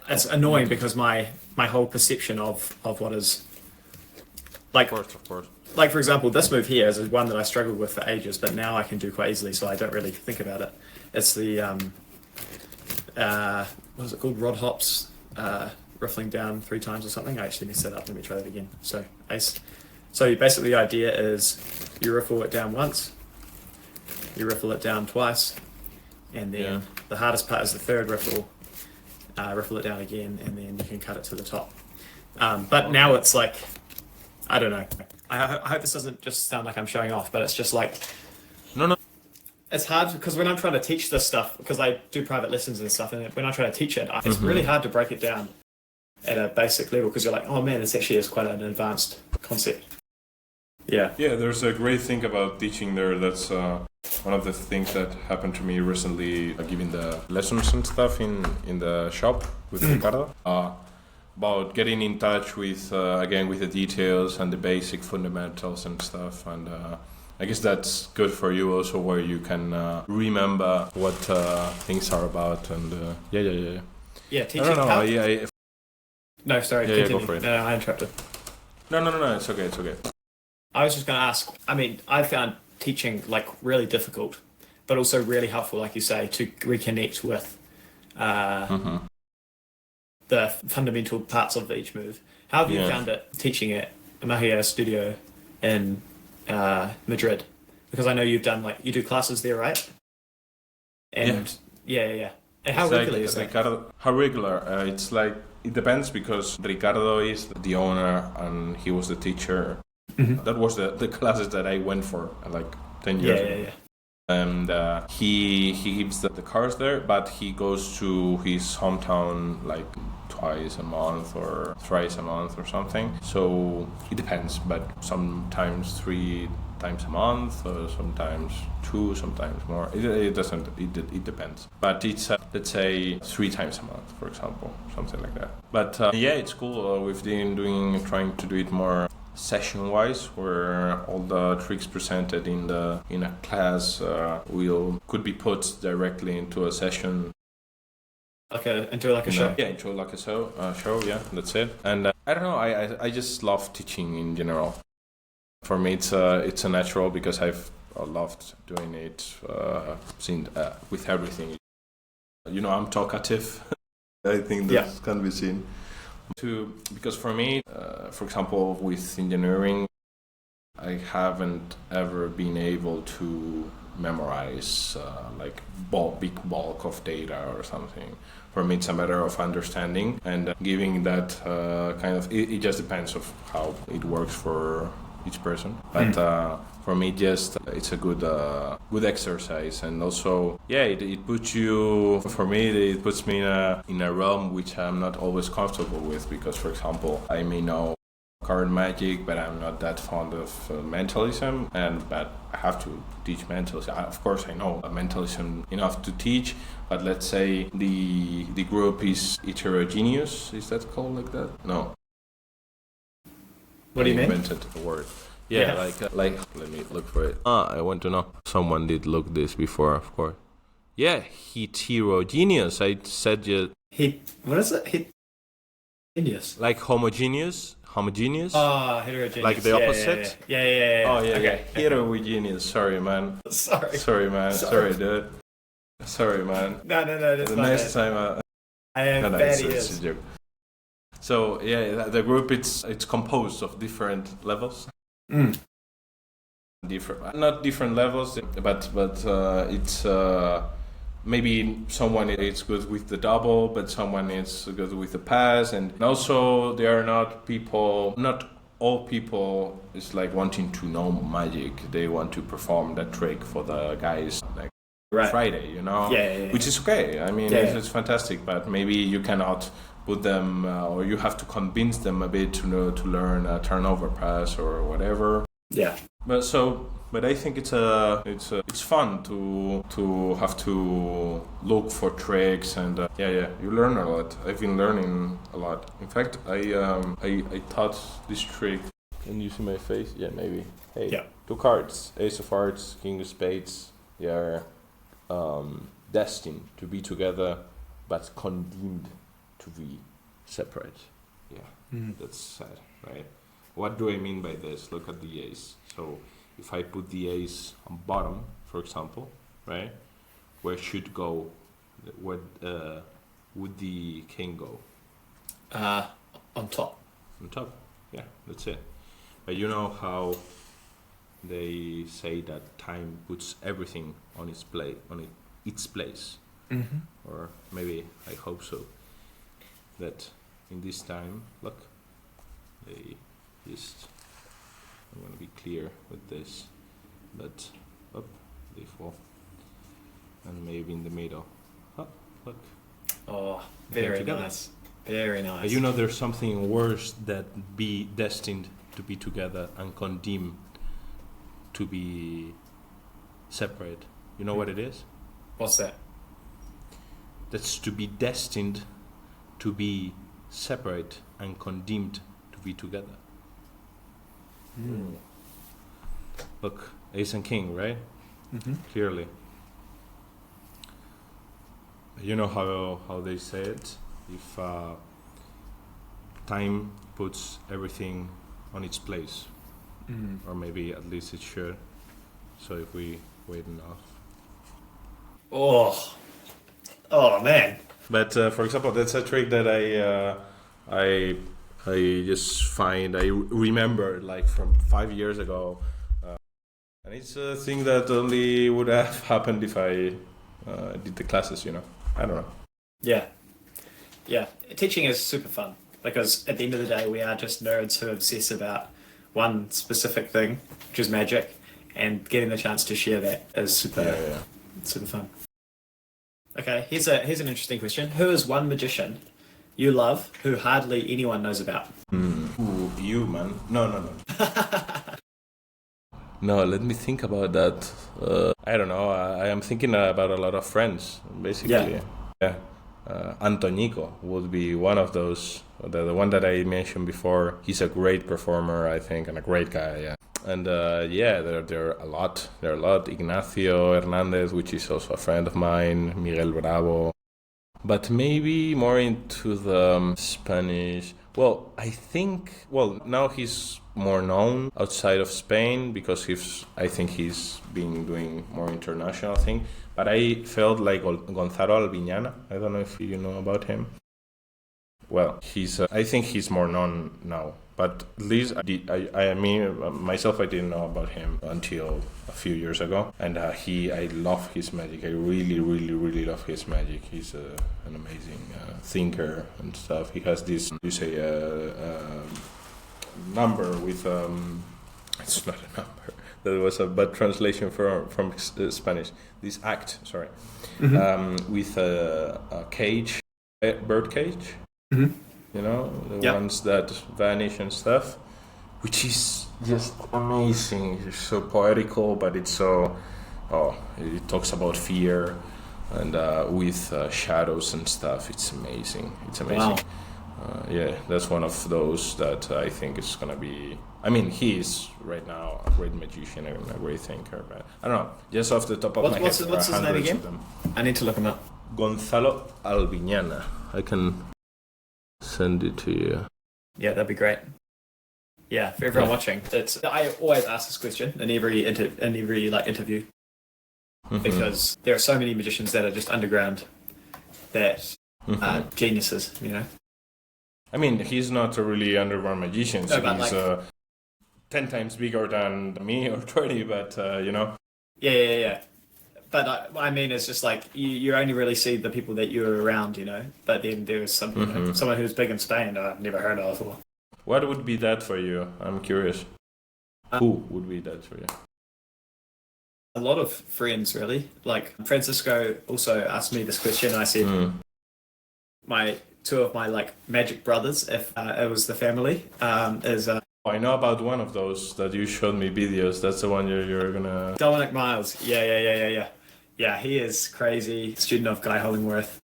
It's annoying because my whole perception of what is Like, Of course. like for example, this move here is one that I struggled with for ages, but now I can do quite easily, so I don't really think about it. It's the what is it called? Rod hops, riffling down 3 times or something. I actually messed that up. Let me try that again. So ace. So basically, the idea is you riffle it down once, you riffle it down twice, and then the hardest part is the third riffle. Riffle it down again, and then you can cut it to the top. But now it's like, I don't know. I hope this doesn't just sound like I'm showing off, but it's just like, No. it's hard because when I'm trying to teach this stuff, because I do private lessons and stuff, and when I try to teach it, it's really hard to break it down at a basic level because you're like, oh man, this actually is quite an advanced concept. Yeah. Yeah, there's a great thing about teaching there. That's one of the things that happened to me recently, giving the lessons and stuff in the shop with Ricardo. About getting in touch with, again, with the details and the basic fundamentals and stuff. And I guess that's good for you also, where you can remember what things are about. And yeah. Yeah, teaching. I don't know. No, sorry. Yeah, go for it. No, I interrupted. No. It's okay. I was just going to ask. I mean, I found teaching like really difficult, but also really helpful, like you say, to reconnect with the fundamental parts of each move. How have you found it teaching at Mahia Studio in Madrid? Because I know you've done you do classes there, right? And yeah. And how regular is that? Ricardo, how regular? It's like, it depends, because Ricardo is the owner and he was the teacher. That was the classes that I went for like 10 years ago. Yeah. And he gives the cars there, but he goes to his hometown like twice a month or thrice a month or something. So it depends, but sometimes 3 times a month, or sometimes 2, sometimes more. It doesn't. It depends. But it's let's say 3 times a month, for example, something like that. But it's cool. We've been trying to do it more session-wise, where all the tricks presented in a class could be put directly into a session. Into a show. Yeah, into like a show. Yeah, that's it. And I don't know. I just love teaching in general. For me, it's a natural, because I've loved doing it with everything. I'm talkative. I think that can be seen. Because for me, for example, with engineering, I haven't ever been able to memorize big bulk of data or something. For me, it's a matter of understanding and giving that kind of. It just depends of how it works for each person. But for me, it's a good exercise, and also it puts you. For me, it puts me in a realm which I'm not always comfortable with, because, for example, I may know card magic, but I'm not that fond of mentalism, but I have to teach mentalism. Of course, I know mentalism enough to teach, but let's say the group is heterogeneous. Is that called like that? No. What do you mean? Invented a word. Yeah, like let me look for it. I want to know. Someone did look this before, of course. Yeah, heterogeneous. I said what is it? Heterogeneous. Like homogeneous. Oh, heterogeneous. Like the opposite? Yeah. Oh, yeah. Okay. Heterogeneous. Sorry, man. Sorry, man. Sorry, dude. Sorry, man. No. The next time. I am bad. It's a joke. So the group it's composed of different levels. Not different levels, but it's maybe someone is good with the double, but someone is good with the pass, and also there are not all people is like wanting to know magic. They want to perform that trick for the guys like Friday, which is okay. I mean, it's fantastic, but maybe you cannot put them, or you have to convince them a bit to learn a turnover pass or whatever. Yeah. But I think it's fun to have to look for tricks, and you learn a lot. I've been learning a lot. In fact, I taught this trick. Can you see my face? Yeah, maybe. Hey, 2 cards: Ace of Hearts, King of Spades. They are destined to be together, but condemned to be separate. Yeah, that's sad, right? what do I mean by this? Look at the ace. So if I put the ace on bottom, for example, right? Where should go? Where would the king go? On top. On top. Yeah, that's it. But you know how they say that time puts everything on its place, Mm-hmm. or maybe I hope so. That in this time, look, they just. I'm gonna be clear with this, but up they fall, and maybe in the middle. Up, look. Oh, very together. nice. Very nice. But you know, there's something worse that be destined to be together and condemned to be separate. You know what it is? What's that? That's to be destined to be separate and condemned to be together. Look, ace and king, right? Mm-hmm. Clearly. You know how they say it? If time puts everything on its place, or maybe at least it should. So if we wait enough. Oh man. But for example, that's a trick that I just find I remember like from 5 years ago, and it's a thing that only would have happened if I did the classes. You know, I don't know. Yeah. Teaching is super fun because at the end of the day, we are just nerds who obsess about one specific thing, which is magic, and getting the chance to share that is super fun. Okay, here's an interesting question. Who is one magician you love who hardly anyone knows about? Ooh, you, man. No. No, let me think about that. I don't know. I am thinking about a lot of friends, basically. Yeah. Antonico would be one of those. The one that I mentioned before. He's a great performer, I think, and a great guy. Yeah. And there are a lot. There are a lot. Ignacio Hernandez, which is also a friend of mine. Miguel Bravo. But maybe more into the Spanish. Well, I think. Well, now he's more known outside of Spain because I think he's been doing more international thing. But I felt like Gonzalo Albiñana. I don't know if you know about him. Well, I think he's more known now. But at least I myself, I didn't know about him until a few years ago. And I love his magic. I really, really, really love his magic. He's an amazing thinker and stuff. He has this, number with, it's not a number. That was a bad translation from Spanish. This act, sorry, with a cage, a bird cage. Mm-hmm. You know, the ones that vanish and stuff, which is just amazing. It's so poetical, but it's so. It talks about fear and with shadows and stuff. It's amazing. It's amazing. Wow. That's one of those that I think is gonna be. I mean, he is right now a great magician and a great thinker. But I don't know, just off the top of my head. What's his name again? I need to look him up. Gonzalo Albiñana. I can send it to you. Yeah, that'd be great. Yeah, for everyone watching, I always ask this question in every interview because there are so many magicians that are just underground that are geniuses. You know. I mean, he's not a really underground magician. So he's 10 times bigger than me or 20, but you know. Yeah. But I mean, it's just like you only really see the people that you're around, you know. But then there's someone who's big in Spain I've never heard of before. What would be that for you? I'm curious. Who would be that for you? A lot of friends, really. Like Francisco also asked me this question. I said two of my magic brothers, if it was the family, is. I know about one of those that you showed me videos. That's the one you're gonna. Dominic Miles. Yeah. Yeah, he is crazy. Student of Guy Hollingworth.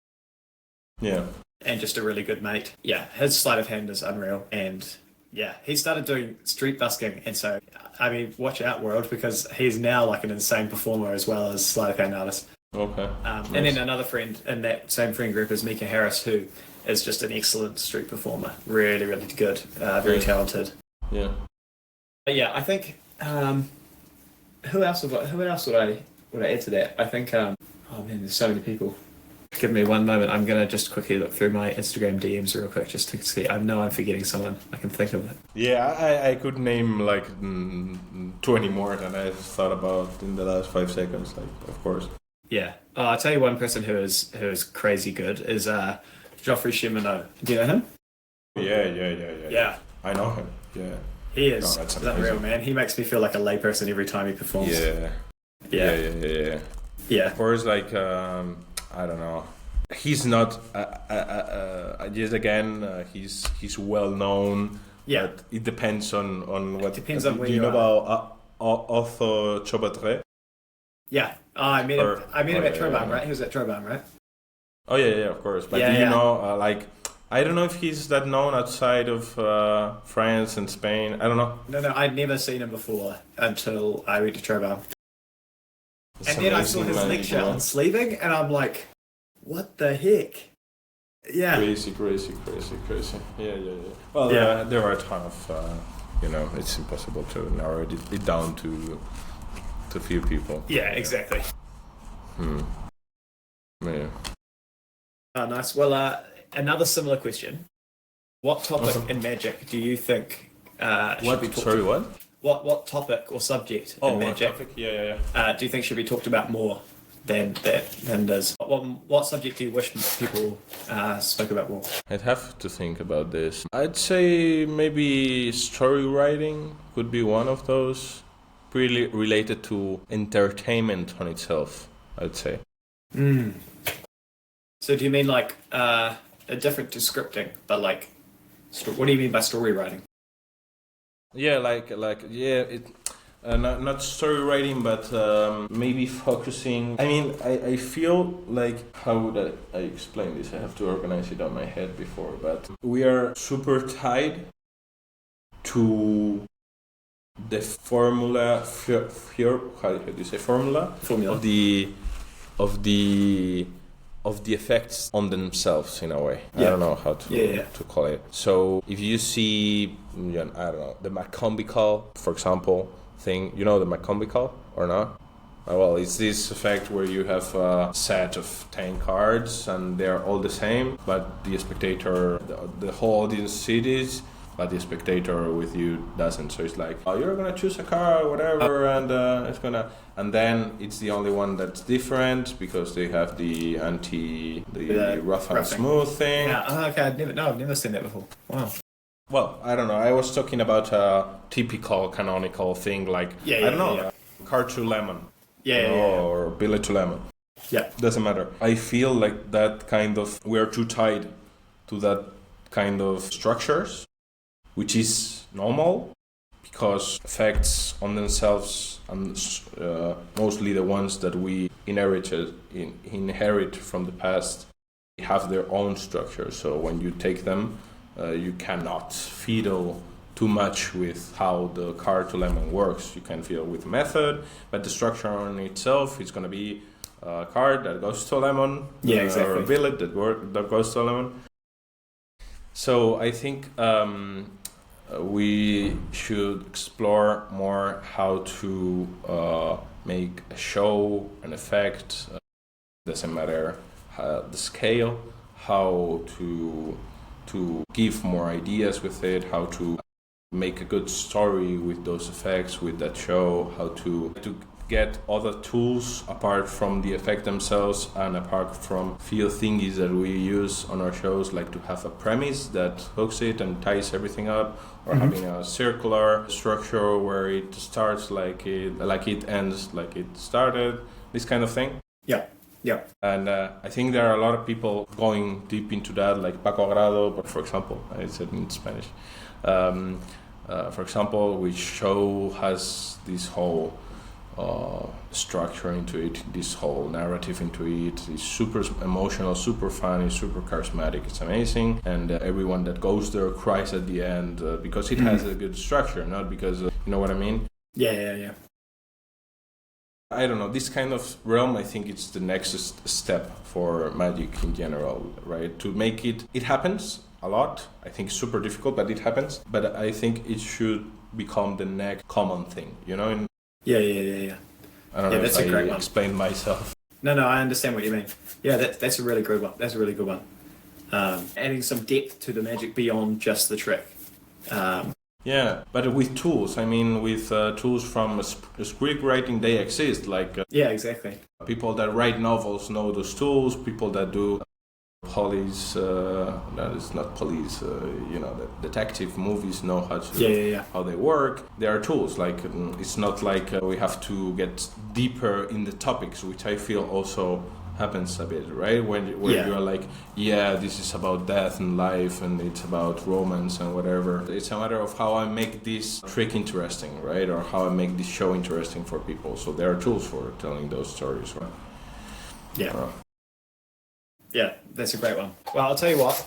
Yeah. And just a really good mate. Yeah, his sleight of hand is unreal. And yeah, he started doing street busking. And so, I mean, watch out, world, because he's now like an insane performer as well as sleight of hand artist. Okay. Nice. And then another friend in that same friend group is Mika Harris, who is just an excellent street performer. Really, really good. Very talented. Yeah. Yeah, I think who else would I add to that? I think oh man, there's so many people. Give me one moment. I'm gonna just quickly look through my Instagram DMs real quick just to see. I know I'm forgetting someone. I can think of it. Yeah, I could name like 20 more than I thought about in the last 5 seconds. Like, of course. Yeah. Oh, I'll tell you one person who is crazy good is Geoffrey Chimeno. Do you know him? Yeah. Yeah. I know him. Yeah. He is. Oh, that's Is that real, man? He makes me feel like a layperson every time he performs. Yeah. Yeah. Of course, like I don't know. He's not. Just again, he's well known. Yeah. But it depends on what. Depends on where do you you know are. about Otto Chobatre? Yeah. Oh, I met him. I met him at Trobarn, yeah. right? He was at Trobarn, right? Oh yeah, of course. But Yeah, do you yeah. know, like, I don't know if he's that known outside of France and Spain. I don't know. No, I'd never seen him before until I went to Trobarn. It's And then I saw amazing, his man. lecture on sleeving, and I'm like, what the heck? Yeah. Crazy. Yeah. Well, Yeah. there are a ton of, it's impossible to narrow it down to few people. Yeah, exactly. Yeah. Oh, nice. Well, another similar question. What topic in magic do you think should be talked Sorry, what? What topic or subject in magic Yeah. do you think should be talked about more than does? What subject do you wish people spoke about more? I'd have to think about this. I'd say maybe story writing could be one of those, really related to entertainment on itself, I'd say. So do you mean like a different to scripting, but like, what do you mean by story writing? Yeah, not story writing, but maybe focusing. I mean, I feel like, how would I explain this? I have to organize it on my head before, but we are super tied to the formula. How do you say formula? Formula. Of the effects on themselves, in a way. Yeah. I don't know how to call it. So if you see, I don't know, the macombical, for example, thing, you know the macombical or not? Well, it's this effect where you have a set of 10 cards and they're all the same, but the spectator, the whole audience sees it, but the spectator with you doesn't. So it's like, oh, you're gonna choose a card, whatever, and and then it's the only one that's different because they have the rough and roughing. smooth thing. Yeah. Okay. I've never seen that before. Wow. Well, I don't know. I was talking about a typical canonical thing, like I don't know, card to lemon, or billet to lemon. Yeah. Doesn't matter. I feel like that kind of, we are too tied to that kind of structures, which is normal because effects on themselves, and mostly the ones that we inherit from the past, have their own structure. So when you take them, you cannot fiddle too much with how the card to lemon works. You can fiddle with method, but the structure on itself is going to be a card that goes to a lemon, or a billet that goes to a lemon. So I think we should explore more how to make a show, an effect, doesn't matter the scale, how to give more ideas with it, how to make a good story with those effects, with that show, how to get other tools apart from the effect themselves and apart from few thingies that we use on our shows, like to have a premise that hooks it and ties everything up, or having a circular structure where it starts like it ends like it started, this kind of thing. Yeah. And I think there are a lot of people going deep into that, like Paco Agrado, but for example, I said in Spanish. For example, which show has this whole structure into it, this whole narrative into it. It's super emotional, super funny, super charismatic. It's amazing, and everyone that goes there cries at the end because it has a good structure, not because you know what I mean. Yeah. I don't know, this kind of realm, I think it's the next step for magic in general, right? To make it happens a lot. I think super difficult, but it happens. But I think it should become the next common thing, you know? And Yeah. I don't know That's if a great I one. explained myself. No, I understand what you mean. Yeah, that's a really good one. That's a really good one. Adding some depth to the magic beyond just the trick. Yeah, but with tools, I mean, with tools from script writing, they exist. Like Yeah, exactly. people that write novels know those tools. People that do police, that is not police, the detective movies know how to how they work. There are tools. Like it's not like we have to get deeper in the topics, which I feel also happens a bit, right? When you're like, yeah, this is about death and life, and it's about romance and whatever. It's a matter of how I make this trick interesting, right? Or how I make this show interesting for people. So there are tools for telling those stories, right? Yeah. Yeah, that's a great one. Well, I'll tell you what.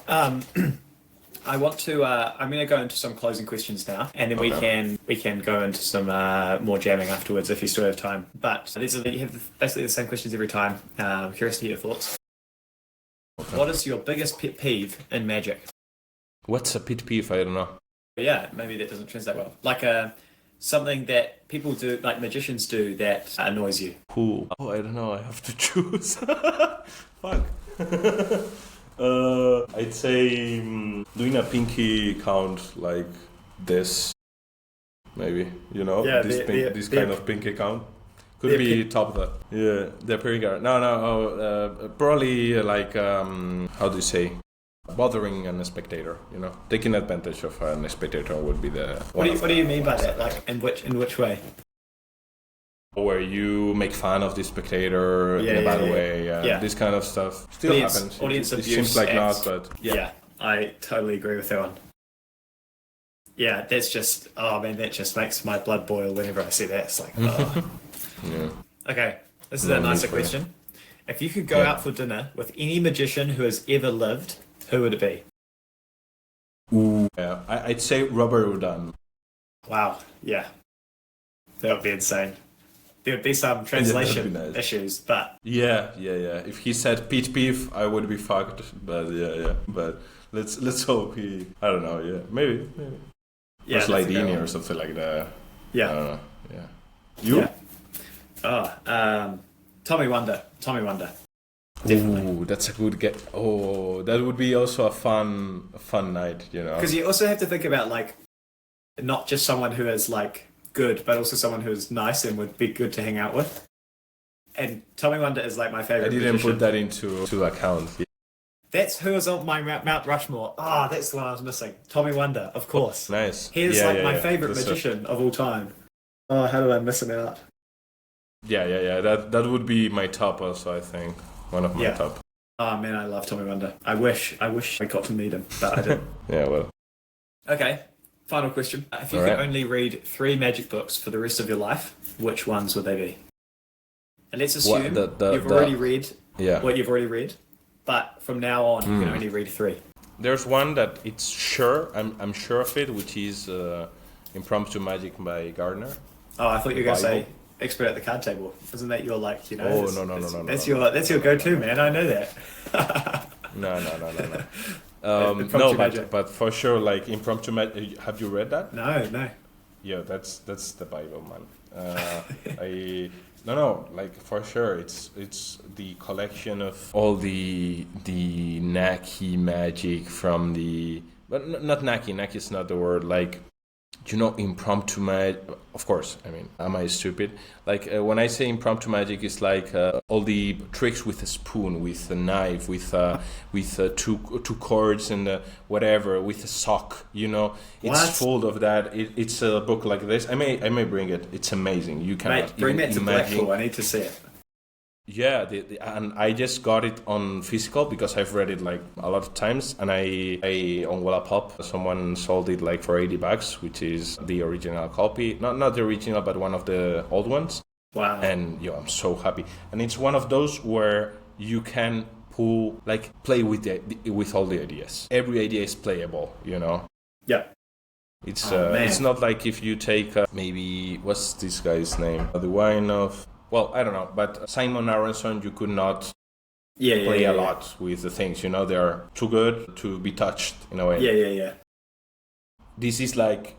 I want to. I'm going to go into some closing questions now, and then we can go into some more jamming afterwards if you still have time. But you have basically the same questions every time. Curious to hear your thoughts. Okay. What is your biggest pet peeve in magic? What's a pet peeve? I don't know. Yeah, maybe that doesn't translate well. Like something that people do, like magicians do, that annoys you. Cool. Oh, I don't know. I have to choose. Fuck. I'd say doing a pinky count like this, maybe, this kind of pinky count could be top of that. Yeah, the appearing guard. No, probably like how do you say, bothering a spectator. Taking advantage of a spectator would be the. What do you mean by that? Like in which way? Where you make fun of the spectator in a bad way, this kind of stuff still happens. Audience abuse. It seems like not, but yeah, I totally agree with that one. Yeah, that's just that just makes my blood boil whenever I see that. It's like, oh. Yeah. Okay, this is a nicer question. If you could go out for dinner with any magician who has ever lived, who would it be? Ooh, yeah, I'd say Robert Houdin. Wow, yeah, that would be insane. There would be some translation issues, but yeah. If he said pet peeve, I would be fucked. But yeah. But let's hope he. I don't know. Yeah, maybe. Yeah, or Slidini or something like that. Yeah. I don't know. Yeah. You? Yeah. Tommy Wonder. Definitely. Ooh, that's a good get. Oh, that would be also a fun night. Because you also have to think about like, not just someone who is like good, but also someone who's nice and would be good to hang out with. And Tommy Wonder is like my favorite. I didn't magician. put that into account. Yeah. That's who was on my Mount Rushmore. That's the one I was missing. Tommy Wonder, of course. Oh, nice. He's my favorite magician of all time. Oh, how did I miss him out? Yeah. That would be my top also, I think. One of my top. Oh man, I love Tommy Wonder. I wish I got to meet him, but I didn't. Yeah, well. Okay. Final question. If you could only read 3 magic books for the rest of your life, which ones would they be? And let's assume you've already read what you've already read, but from now on you can only read 3. There's one that it's sure, I'm sure of it, which is Impromptu Magic by Gardner. Oh, I thought you were going to say Expert at the Card Table. Isn't that your like, Oh, no. That's your go-to, man. I know that. No. Impromptu Magic. But for sure, like Impromptu Magic. Have you read that? No. Yeah, that's the Bible, man. No, like for sure, it's the collection of all the Naki magic from but not Naki. Naki is not the word. Like, impromptu magic. Of course, I mean, am I stupid? Like when I say impromptu magic, it's like all the tricks with a spoon, with a knife, with two cords and whatever, with a sock. It's full of that. It's a book like this. I may bring it. It's amazing. You cannot bring that to imagine. Blackpool. I need to see it. Yeah, and I just got it on physical because I've read it like a lot of times, and I on Wallapop someone sold it like for $80, which is the original copy, not the original, but one of the old ones. Wow! And I'm so happy, and it's one of those where you can play with all the ideas. Every idea is playable, Yeah. It's not like if you take maybe what's this guy's name, the wine of. Well, I don't know, but Simon Aronson, you could not play a lot with the things. You know, they are too good to be touched in a way. Yeah. This is like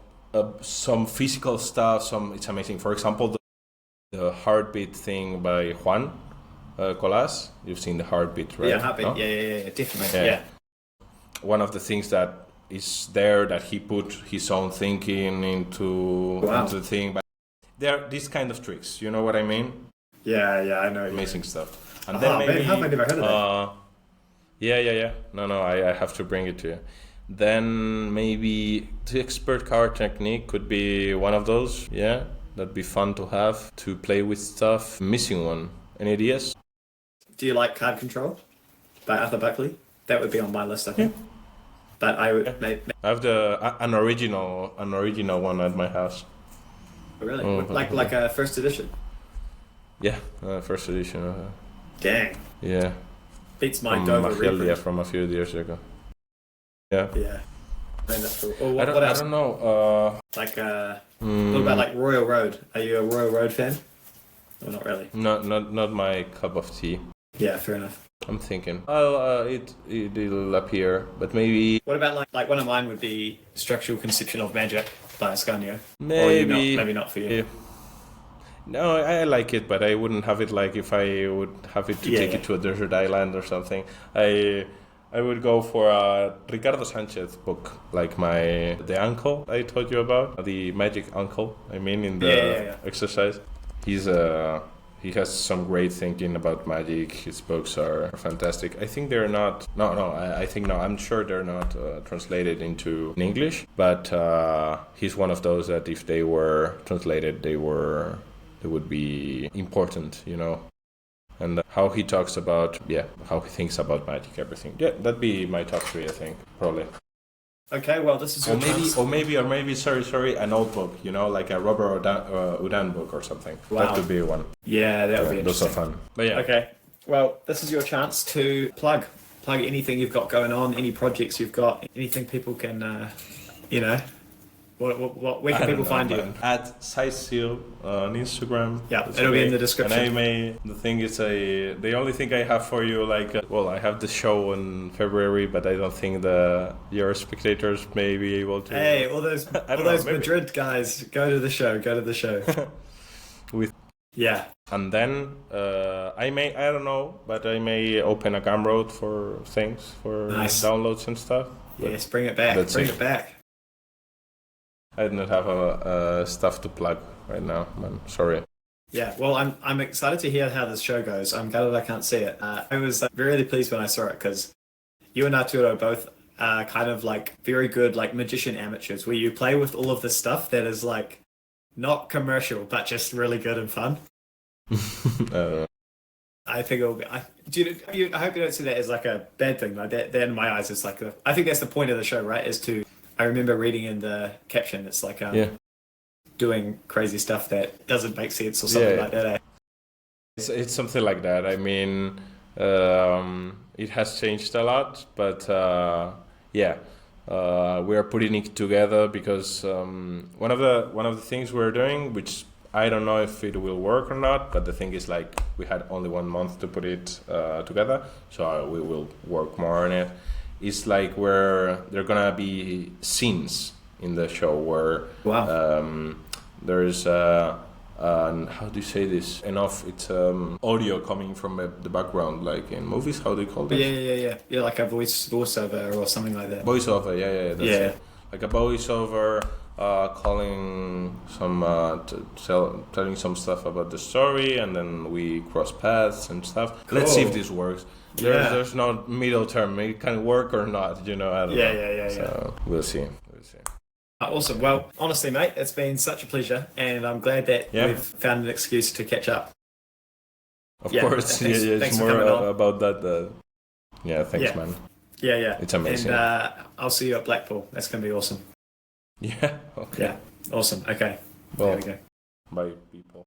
some physical stuff. It's amazing. For example, the heartbeat thing by Juan Colas. You've seen the heartbeat, right? Yeah, heartbeat. No? Yeah, definitely. Yeah. One of the things that is there that he put his own thinking into the thing. But there are these kind of tricks. You know what I mean? Yeah, I know. Amazing stuff. And then maybe how have I never heard of that? Yeah. No, I have to bring it to you. Then maybe the expert card technique could be one of those. Yeah, that'd be fun to have to play with stuff. Missing one. Any ideas? Do you like Card Control by Arthur Buckley? That would be on my list, I think. But I would. I have an original one at my house. Really? Like a first edition? Yeah, first edition. Dang. Yeah. Beats my Dover reprint. From a few years ago. Yeah. Yeah. I think that's cool. Or I else? don't know. Like, what about like Royal Road? Are you a Royal Road fan? Or not really? Not my cup of tea. Yeah, fair enough. I'm thinking. It'll appear, but maybe. What about like one of mine would be Structural Conception of Magic by Ascanio? Maybe not for you. Yeah. No, I like it, but I wouldn't have it like if I would have it to take it to a desert island or something. I would go for a Ricardo Sanchez book, like the uncle I told you about, the magic uncle. I mean, in the exercise, he has some great thinking about magic. His books are fantastic. I think they're not. I'm sure they're not translated into English, but he's one of those that if they were translated, they would be important, you know. And how he talks about, how he thinks about magic, everything. Yeah, that'd be my top 3, I think, probably. Okay, well, this is your chance. Or maybe, sorry, an old book, you know, like a Robert Houdin book or something. Wow. That could be one. Yeah, that would be interesting. Those are fun. But yeah. Okay, well, this is your chance to plug anything you've got going on, any projects you've got, anything people can, where can people find you? At SizeSeal on Instagram. Yeah, it'll be in the description. The thing is, the only thing I have for you, I have the show in February, but I don't think your spectators may be able to. Hey, all those Madrid guys, go to the show. And then I don't know, but I may open a Gumroad for things, for downloads and stuff. Yes, bring it back. It back. I do not have stuff to plug right now, man. Sorry. Yeah, well, I'm excited to hear how this show goes. I'm glad that I can't see it. I was really pleased when I saw it because you and Arturo are both kind of like very good like magician amateurs, where you play with all of this stuff that is like not commercial but just really good and fun. I think it'll be. I hope you don't see that as like a bad thing. Like that in my eyes, it's like I think that's the point of the show, right? Is to. I remember reading in the caption, it's like doing crazy stuff that doesn't make sense or something like that. It's something like that. I mean, it has changed a lot, but we are putting it together because one of the things we're doing, which I don't know if it will work or not, but the thing is like we had only 1 month to put it together, so we will work more on it. It's like where there are gonna be scenes in the show where there's how do you say this? It's audio coming from the background, like in movies. How do you call it? Yeah, like a voiceover or something like that. Voiceover, that's it. Like a voiceover, calling some, telling some stuff about the story, and then we cross paths and stuff. Cool. Let's see if this works. There's no middle term. It can work or not, you know. I don't know. So we'll see. Awesome. Well, honestly, mate, it's been such a pleasure, and I'm glad that we've found an excuse to catch up. Of course. It's more about that. Thanks, man. Yeah. It's amazing. And I'll see you at Blackpool. That's going to be awesome. Yeah. Okay. Yeah. Awesome. Okay. Well, there we go. Bye, people.